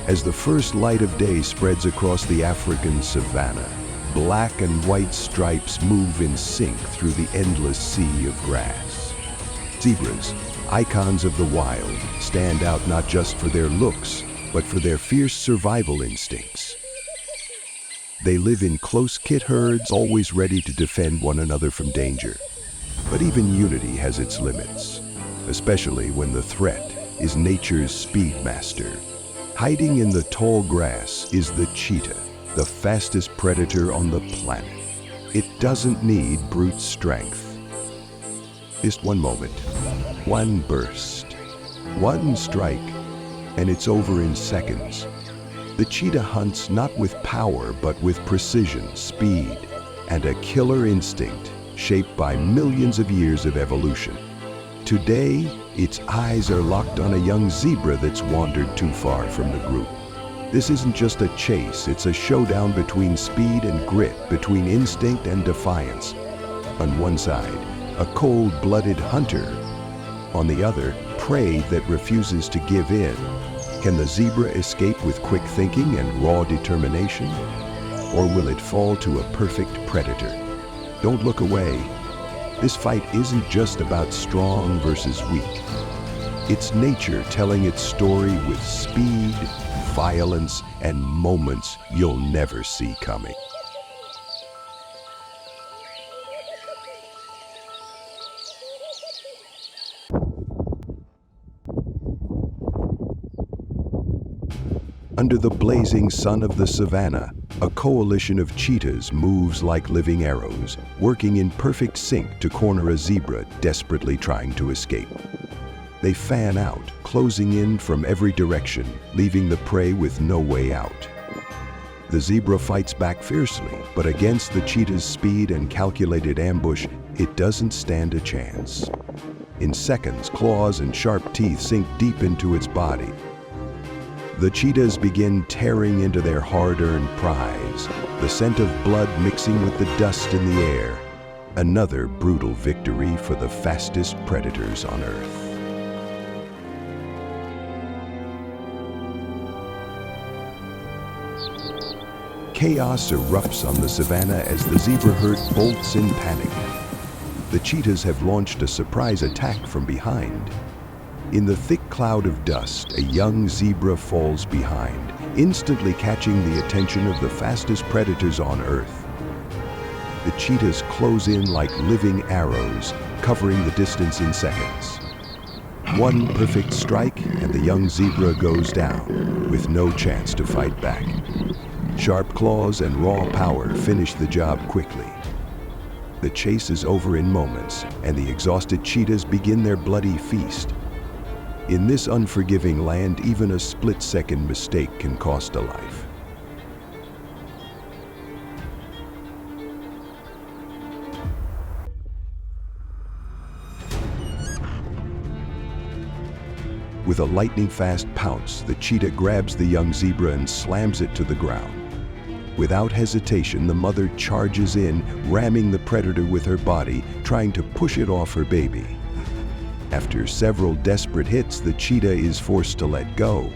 As the first light of day spreads across the African savanna, black and white stripes move in sync through the endless sea of grass. Zebras, icons of the wild, stand out not just for their looks, but for their fierce survival instincts. They live in close kit herds, always ready to defend one another from danger. But even unity has its limits, especially when the threat is nature's speedmaster. Hiding in the tall grass is the cheetah, the fastest predator on the planet. It doesn't need brute strength. Just one moment, one burst, one strike, and it's over in seconds. The cheetah hunts not with power, but with precision, speed, and a killer instinct shaped by millions of years of evolution. Today, its eyes are locked on a young zebra that's wandered too far from the group. This isn't just a chase, it's a showdown between speed and grit, between instinct and defiance. On one side, a cold-blooded hunter. On the other, prey that refuses to give in. Can the zebra escape with quick thinking and raw determination? Or will it fall to a perfect predator? Don't look away. This fight isn't just about strong versus weak. It's nature telling its story with speed, violence, and moments you'll never see coming. Under the blazing sun of the savanna, a coalition of cheetahs moves like living arrows, working in perfect sync to corner a zebra desperately trying to escape. They fan out, closing in from every direction, leaving the prey with no way out. The zebra fights back fiercely, but against the cheetah's speed and calculated ambush, it doesn't stand a chance. In seconds, claws and sharp teeth sink deep into its body. The cheetahs begin tearing into their hard-earned prize, the scent of blood mixing with the dust in the air. Another brutal victory for the fastest predators on Earth. Chaos erupts on the savanna as the zebra herd bolts in panic. The cheetahs have launched a surprise attack from behind. In the thick cloud of dust, a young zebra falls behind, instantly catching the attention of the fastest predators on Earth. The cheetahs close in like living arrows, covering the distance in seconds. One perfect strike, and the young zebra goes down, with no chance to fight back. Sharp claws and raw power finish the job quickly. The chase is over in moments, and the exhausted cheetahs begin their bloody feast. In this unforgiving land, even a split-second mistake can cost a life. With a lightning-fast pounce, the cheetah grabs the young zebra and slams it to the ground. Without hesitation, the mother charges in, ramming the predator with her body, trying to push it off her baby. After several desperate hits, the cheetah is forced to let go.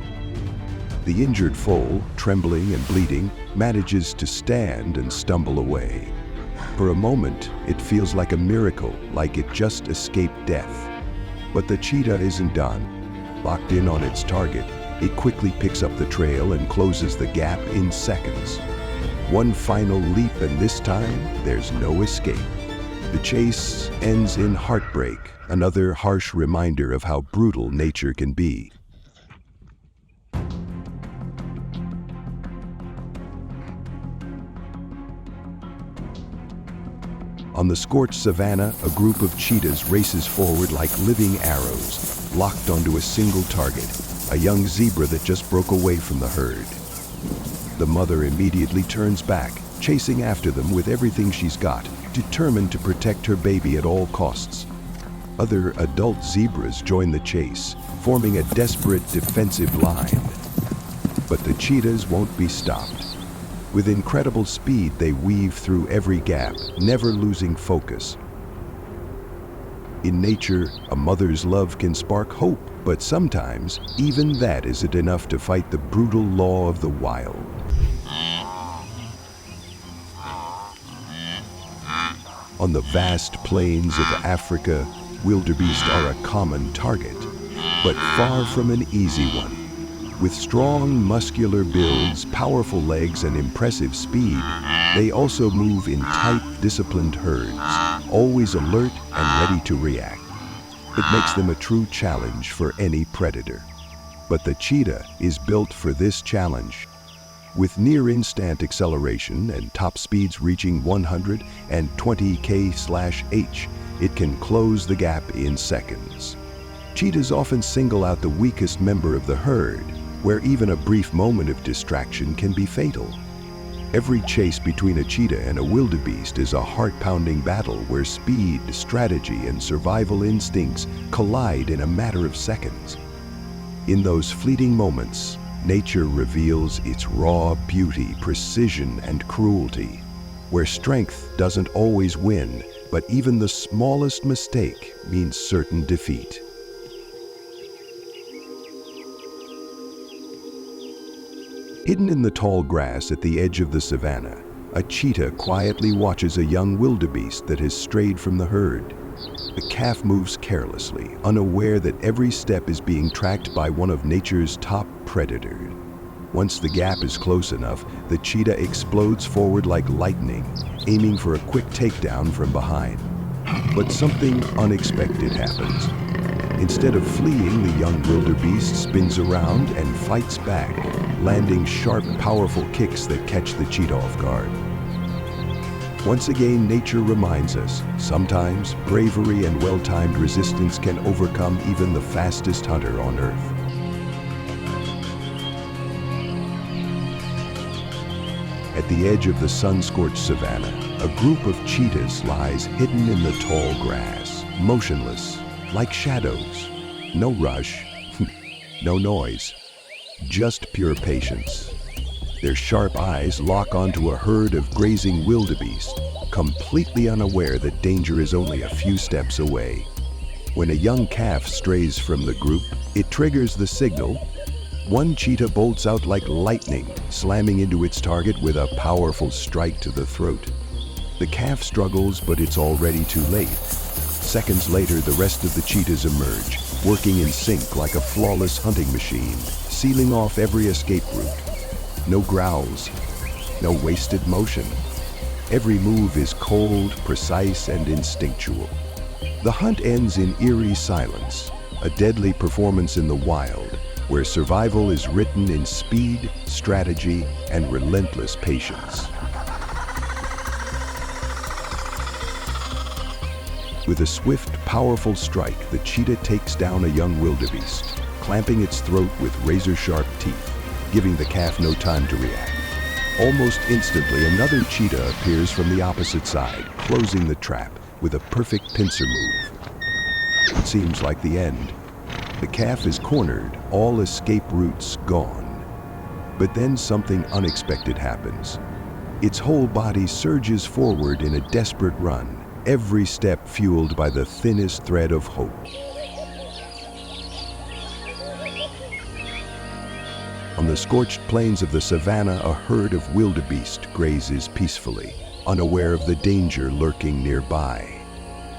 The injured foal, trembling and bleeding, manages to stand and stumble away. For a moment, it feels like a miracle, like it just escaped death. But the cheetah isn't done. Locked in on its target, it quickly picks up the trail and closes the gap in seconds. One final leap, and this time, there's no escape. The chase ends in heartbreak, another harsh reminder of how brutal nature can be. On the scorched savanna, a group of cheetahs races forward like living arrows, locked onto a single target, a young zebra that just broke away from the herd. The mother immediately turns back, chasing after them with everything she's got, determined to protect her baby at all costs. Other adult zebras join the chase, forming a desperate defensive line. But the cheetahs won't be stopped. With incredible speed, they weave through every gap, never losing focus. In nature, a mother's love can spark hope, but sometimes even that isn't enough to fight the brutal law of the wild. On the vast plains of Africa, wildebeest are a common target, but far from an easy one. With strong, muscular builds, powerful legs, and impressive speed, they also move in tight, disciplined herds, always alert and ready to react. It makes them a true challenge for any predator. But the cheetah is built for this challenge. With near-instant acceleration and top speeds reaching 120 km/h, it can close the gap in seconds. Cheetahs often single out the weakest member of the herd, where even a brief moment of distraction can be fatal. Every chase between a cheetah and a wildebeest is a heart-pounding battle where speed, strategy, and survival instincts collide in a matter of seconds. In those fleeting moments, nature reveals its raw beauty, precision, and cruelty, where strength doesn't always win, but even the smallest mistake means certain defeat. Hidden in the tall grass at the edge of the savanna, a cheetah quietly watches a young wildebeest that has strayed from the herd. The calf moves carelessly, unaware that every step is being tracked by one of nature's top predators. Once the gap is close enough, the cheetah explodes forward like lightning, aiming for a quick takedown from behind. But something unexpected happens. Instead of fleeing, the young wildebeest spins around and fights back, landing sharp, powerful kicks that catch the cheetah off guard. Once again, nature reminds us, sometimes bravery and well-timed resistance can overcome even the fastest hunter on Earth. At the edge of the sun-scorched savanna, a group of cheetahs lies hidden in the tall grass, motionless, like shadows. No rush, no noise, just pure patience. Their sharp eyes lock onto a herd of grazing wildebeest, completely unaware that danger is only a few steps away. When a young calf strays from the group, it triggers the signal. One cheetah bolts out like lightning, slamming into its target with a powerful strike to the throat. The calf struggles, but it's already too late. Seconds later, the rest of the cheetahs emerge, working in sync like a flawless hunting machine, sealing off every escape route. No growls, no wasted motion. Every move is cold, precise, and instinctual. The hunt ends in eerie silence, a deadly performance in the wild, where survival is written in speed, strategy, and relentless patience. With a swift, powerful strike, the cheetah takes down a young wildebeest, clamping its throat with razor-sharp teeth, giving the calf no time to react. Almost instantly, another cheetah appears from the opposite side, closing the trap with a perfect pincer move. It seems like the end. The calf is cornered, all escape routes gone. But then something unexpected happens. Its whole body surges forward in a desperate run, every step fueled by the thinnest thread of hope. On the scorched plains of the savannah, a herd of wildebeest grazes peacefully, unaware of the danger lurking nearby.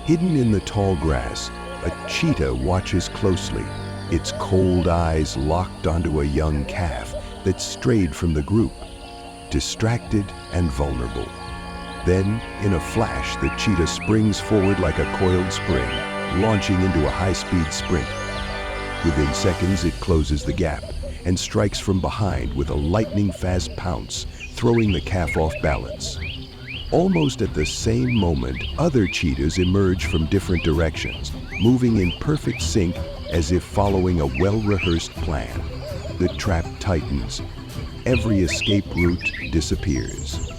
Hidden in the tall grass, a cheetah watches closely, its cold eyes locked onto a young calf that strayed from the group, distracted and vulnerable. Then, in a flash, the cheetah springs forward like a coiled spring, launching into a high-speed sprint. Within seconds, it closes the gap and strikes from behind with a lightning-fast pounce, throwing the calf off balance. Almost at the same moment, other cheetahs emerge from different directions, moving in perfect sync as if following a well-rehearsed plan. The trap tightens. Every escape route disappears.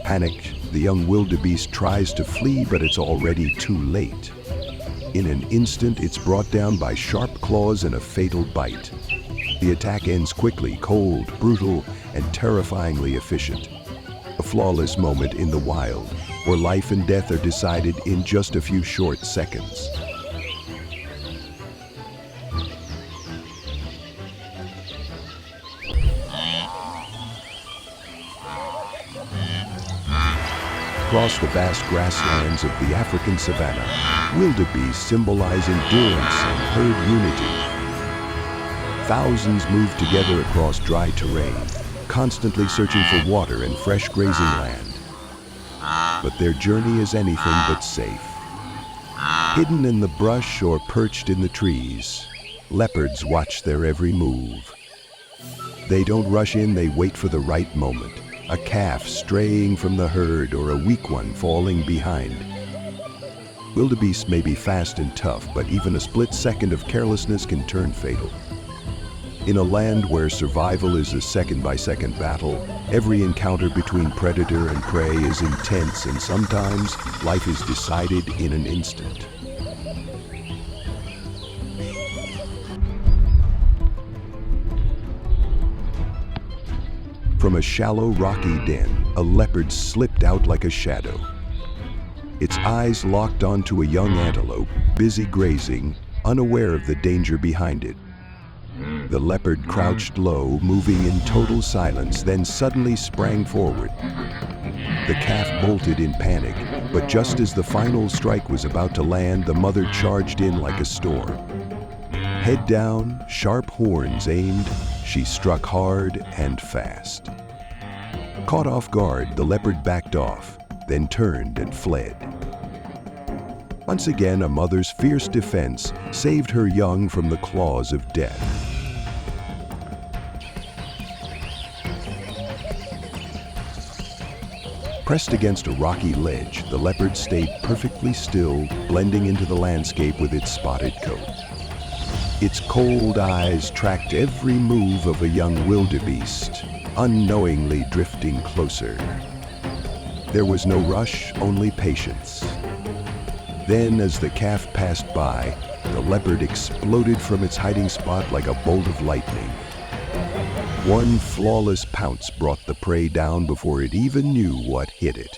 Panicked, the young wildebeest tries to flee, but it's already too late. In an instant, it's brought down by sharp claws and a fatal bite. The attack ends quickly, cold, brutal, and terrifyingly efficient. A flawless moment in the wild, where life and death are decided in just a few short seconds. Across the vast grasslands of the African savanna, wildebeest symbolize endurance and herd unity. Thousands move together across dry terrain, constantly searching for water and fresh grazing land. But their journey is anything but safe. Hidden in the brush or perched in the trees, leopards watch their every move. They don't rush in, they wait for the right moment. A calf straying from the herd or a weak one falling behind. Wildebeest may be fast and tough, but even a split second of carelessness can turn fatal. In a land where survival is a second-by-second battle, every encounter between predator and prey is intense, and sometimes life is decided in an instant. From a shallow, rocky den, a leopard slipped out like a shadow. Its eyes locked onto a young antelope, busy grazing, unaware of the danger behind it. The leopard crouched low, moving in total silence, then suddenly sprang forward. The calf bolted in panic, but just as the final strike was about to land, the mother charged in like a storm. Head down, sharp horns aimed, she struck hard and fast. Caught off guard, the leopard backed off, then turned and fled. Once again, a mother's fierce defense saved her young from the claws of death. Pressed against a rocky ledge, the leopard stayed perfectly still, blending into the landscape with its spotted coat. Its cold eyes tracked every move of a young wildebeest, unknowingly drifting closer. There was no rush, only patience. Then, as the calf passed by, the leopard exploded from its hiding spot like a bolt of lightning. One flawless pounce brought the prey down before it even knew what hit it.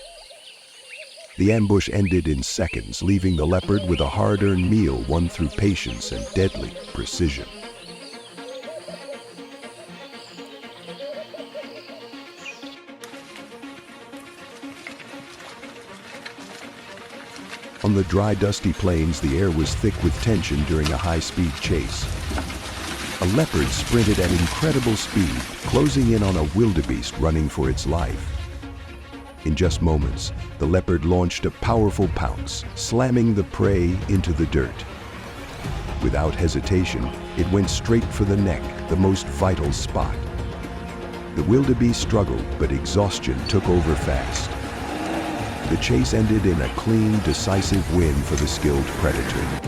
The ambush ended in seconds, leaving the leopard with a hard-earned meal won through patience and deadly precision. On the dry, dusty plains, the air was thick with tension during a high-speed chase. A leopard sprinted at incredible speed, closing in on a wildebeest running for its life. In just moments, the leopard launched a powerful pounce, slamming the prey into the dirt. Without hesitation, it went straight for the neck, the most vital spot. The wildebeest struggled, but exhaustion took over fast. The chase ended in a clean, decisive win for the skilled predator.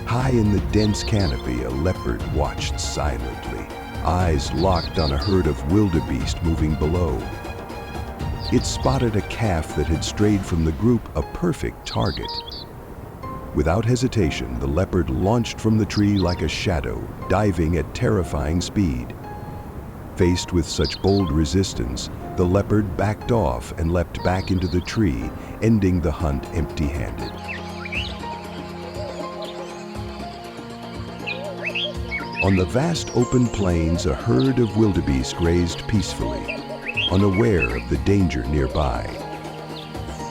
High in the dense canopy, a leopard watched silently, eyes locked on a herd of wildebeest moving below. It spotted a calf that had strayed from the group, a perfect target. Without hesitation, the leopard launched from the tree like a shadow, diving at terrifying speed. Faced with such bold resistance, the leopard backed off and leapt back into the tree, ending the hunt empty-handed. On the vast open plains, a herd of wildebeest grazed peacefully, unaware of the danger nearby.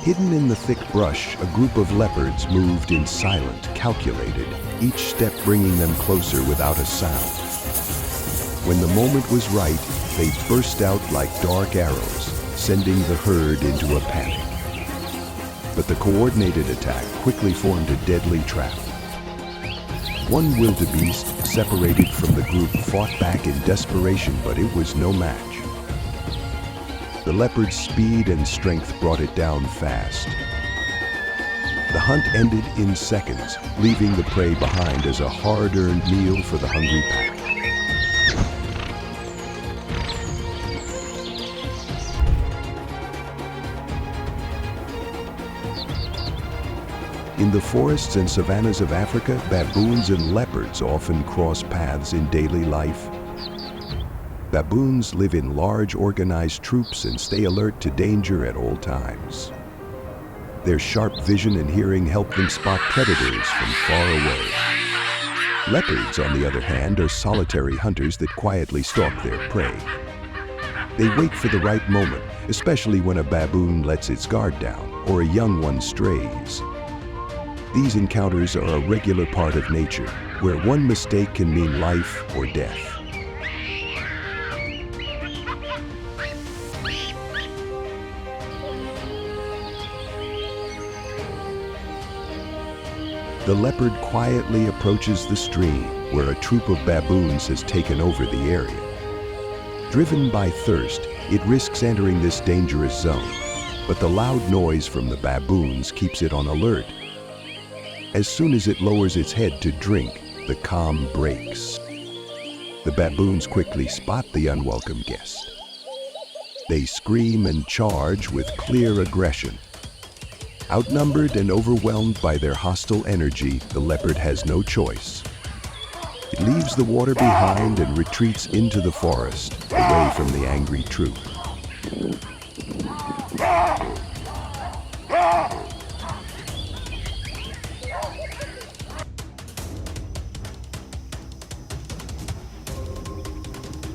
Hidden in the thick brush, a group of leopards moved in silent, calculated, each step bringing them closer without a sound. When the moment was right, they burst out like dark arrows, sending the herd into a panic. But the coordinated attack quickly formed a deadly trap. One wildebeest, separated from the group, fought back in desperation, but it was no match. The leopard's speed and strength brought it down fast. The hunt ended in seconds, leaving the prey behind as a hard-earned meal for the hungry pack. In the forests and savannas of Africa, baboons and leopards often cross paths in daily life. Baboons live in large, organized troops and stay alert to danger at all times. Their sharp vision and hearing help them spot predators from far away. Leopards, on the other hand, are solitary hunters that quietly stalk their prey. They wait for the right moment, especially when a baboon lets its guard down or a young one strays. These encounters are a regular part of nature, where one mistake can mean life or death. The leopard quietly approaches the stream, where a troop of baboons has taken over the area. Driven by thirst, it risks entering this dangerous zone, but the loud noise from the baboons keeps it on alert. As soon as it lowers its head to drink, the calm breaks. The baboons quickly spot the unwelcome guest. They scream and charge with clear aggression. Outnumbered and overwhelmed by their hostile energy, the leopard has no choice. It leaves the water behind and retreats into the forest, away from the angry troop.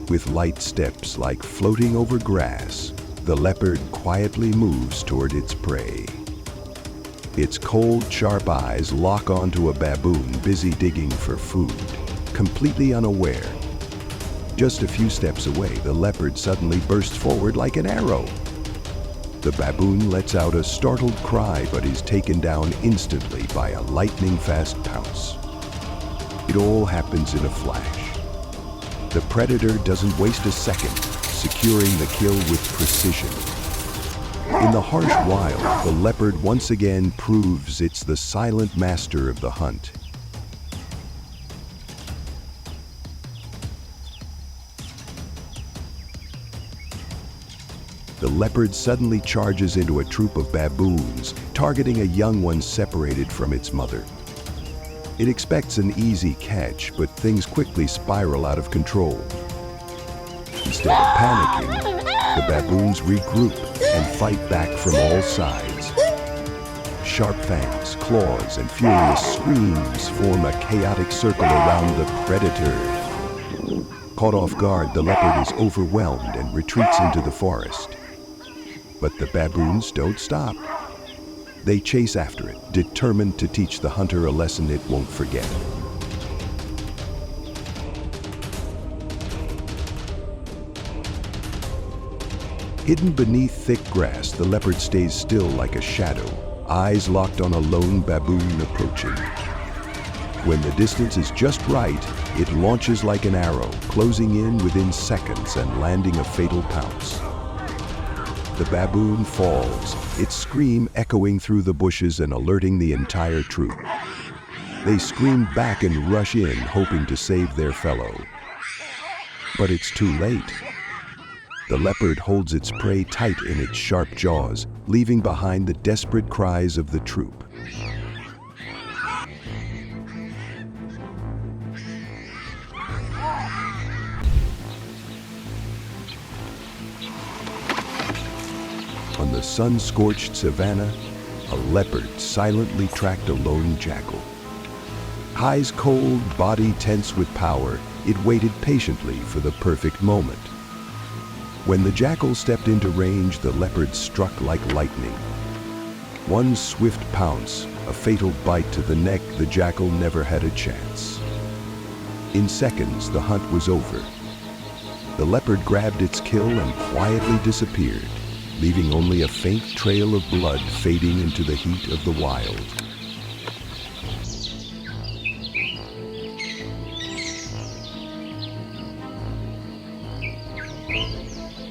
With light steps like floating over grass, the leopard quietly moves toward its prey. Its cold, sharp eyes lock onto a baboon busy digging for food, completely unaware. Just a few steps away, the leopard suddenly bursts forward like an arrow. The baboon lets out a startled cry but is taken down instantly by a lightning-fast pounce. It all happens in a flash. The predator doesn't waste a second, securing the kill with precision. In the harsh wild, the leopard once again proves it's the silent master of the hunt. The leopard suddenly charges into a troop of baboons, targeting a young one separated from its mother. It expects an easy catch, but things quickly spiral out of control. Instead of panicking, the baboons regroup and fight back from all sides. Sharp fangs, claws, and furious screams form a chaotic circle around the predator. Caught off guard, the leopard is overwhelmed and retreats into the forest. But the baboons don't stop. They chase after it, determined to teach the hunter a lesson it won't forget. Hidden beneath thick grass, the leopard stays still like a shadow, eyes locked on a lone baboon approaching. When the distance is just right, it launches like an arrow, closing in within seconds and landing a fatal pounce. The baboon falls, its scream echoing through the bushes and alerting the entire troop. They scream back and rush in, hoping to save their fellow. But it's too late. The leopard holds its prey tight in its sharp jaws, leaving behind the desperate cries of the troop. On the sun-scorched savanna, a leopard silently tracked a lone jackal. Eyes cold, body tense with power, it waited patiently for the perfect moment. When the jackal stepped into range, the leopard struck like lightning. One swift pounce, a fatal bite to the neck, the jackal never had a chance. In seconds, the hunt was over. The leopard grabbed its kill and quietly disappeared, leaving only a faint trail of blood fading into the heat of the wild.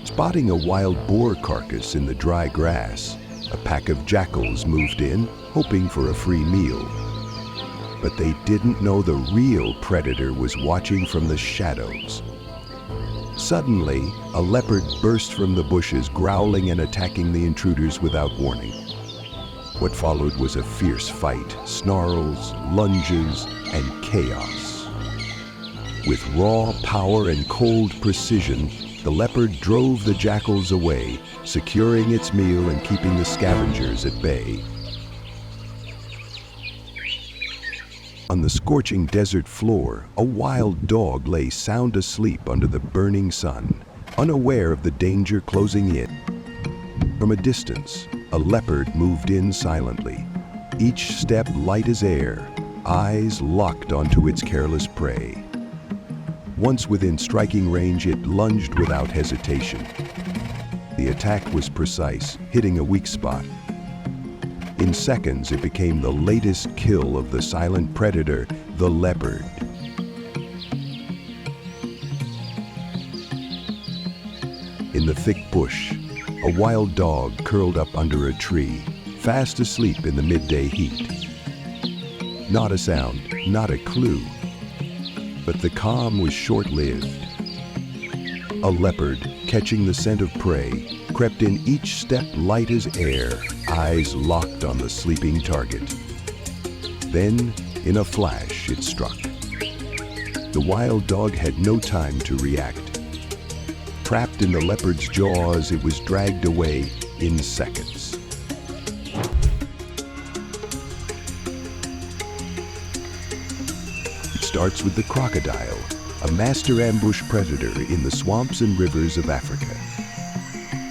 Spotting a wild boar carcass in the dry grass, a pack of jackals moved in, hoping for a free meal. But they didn't know the real predator was watching from the shadows. Suddenly, a leopard burst from the bushes, growling and attacking the intruders without warning. What followed was a fierce fight, snarls, lunges, and chaos. With raw power and cold precision, the leopard drove the jackals away, securing its meal and keeping the scavengers at bay. On the scorching desert floor, a wild dog lay sound asleep under the burning sun, unaware of the danger closing in. From a distance, a leopard moved in silently, each step light as air, eyes locked onto its careless prey. Once within striking range, it lunged without hesitation. The attack was precise, hitting a weak spot. In seconds, it became the latest kill of the silent predator, the leopard. In the thick bush, a wild dog curled up under a tree, fast asleep in the midday heat. Not a sound, not a clue. But the calm was short-lived. A leopard, catching the scent of prey, crept in each step light as air, eyes locked on the sleeping target. Then, in a flash, it struck. The wild dog had no time to react. Trapped in the leopard's jaws, it was dragged away in seconds. Starts with the crocodile, a master ambush predator in the swamps and rivers of Africa.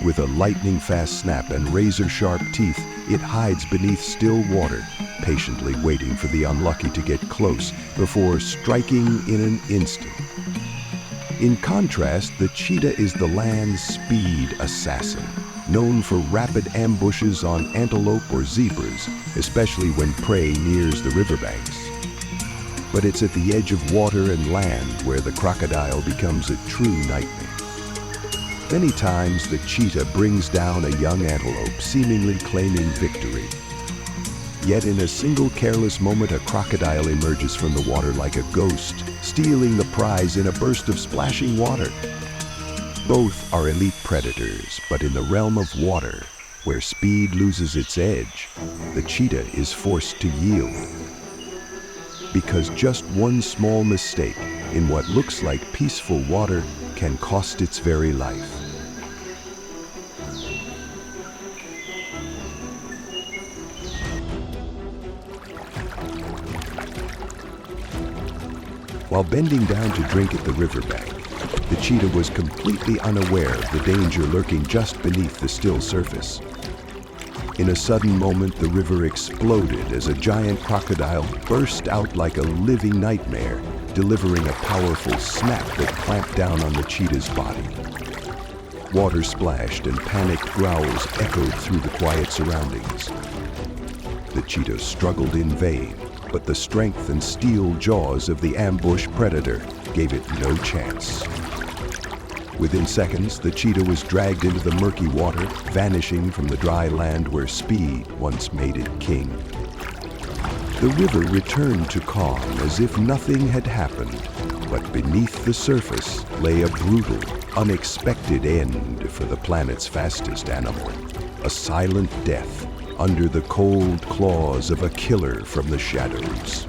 With a lightning-fast snap and razor-sharp teeth, it hides beneath still water, patiently waiting for the unlucky to get close before striking in an instant. In contrast, the cheetah is the land's speed assassin, known for rapid ambushes on antelope or zebras, especially when prey nears the riverbanks. But it's at the edge of water and land where the crocodile becomes a true nightmare. Many times the cheetah brings down a young antelope, seemingly claiming victory. Yet in a single careless moment, a crocodile emerges from the water like a ghost, stealing the prize in a burst of splashing water. Both are elite predators, but in the realm of water, where speed loses its edge, the cheetah is forced to yield. Because just one small mistake in what looks like peaceful water can cost its very life. While bending down to drink at the riverbank, the cheetah was completely unaware of the danger lurking just beneath the still surface. In a sudden moment, the river exploded as a giant crocodile burst out like a living nightmare, delivering a powerful snap that clamped down on the cheetah's body. Water splashed and panicked growls echoed through the quiet surroundings. The cheetah struggled in vain, but the strength and steel jaws of the ambush predator gave it no chance. Within seconds, the cheetah was dragged into the murky water, vanishing from the dry land where speed once made it king. The river returned to calm as if nothing had happened, but beneath the surface lay a brutal, unexpected end for the planet's fastest animal. A silent death under the cold claws of a killer from the shadows.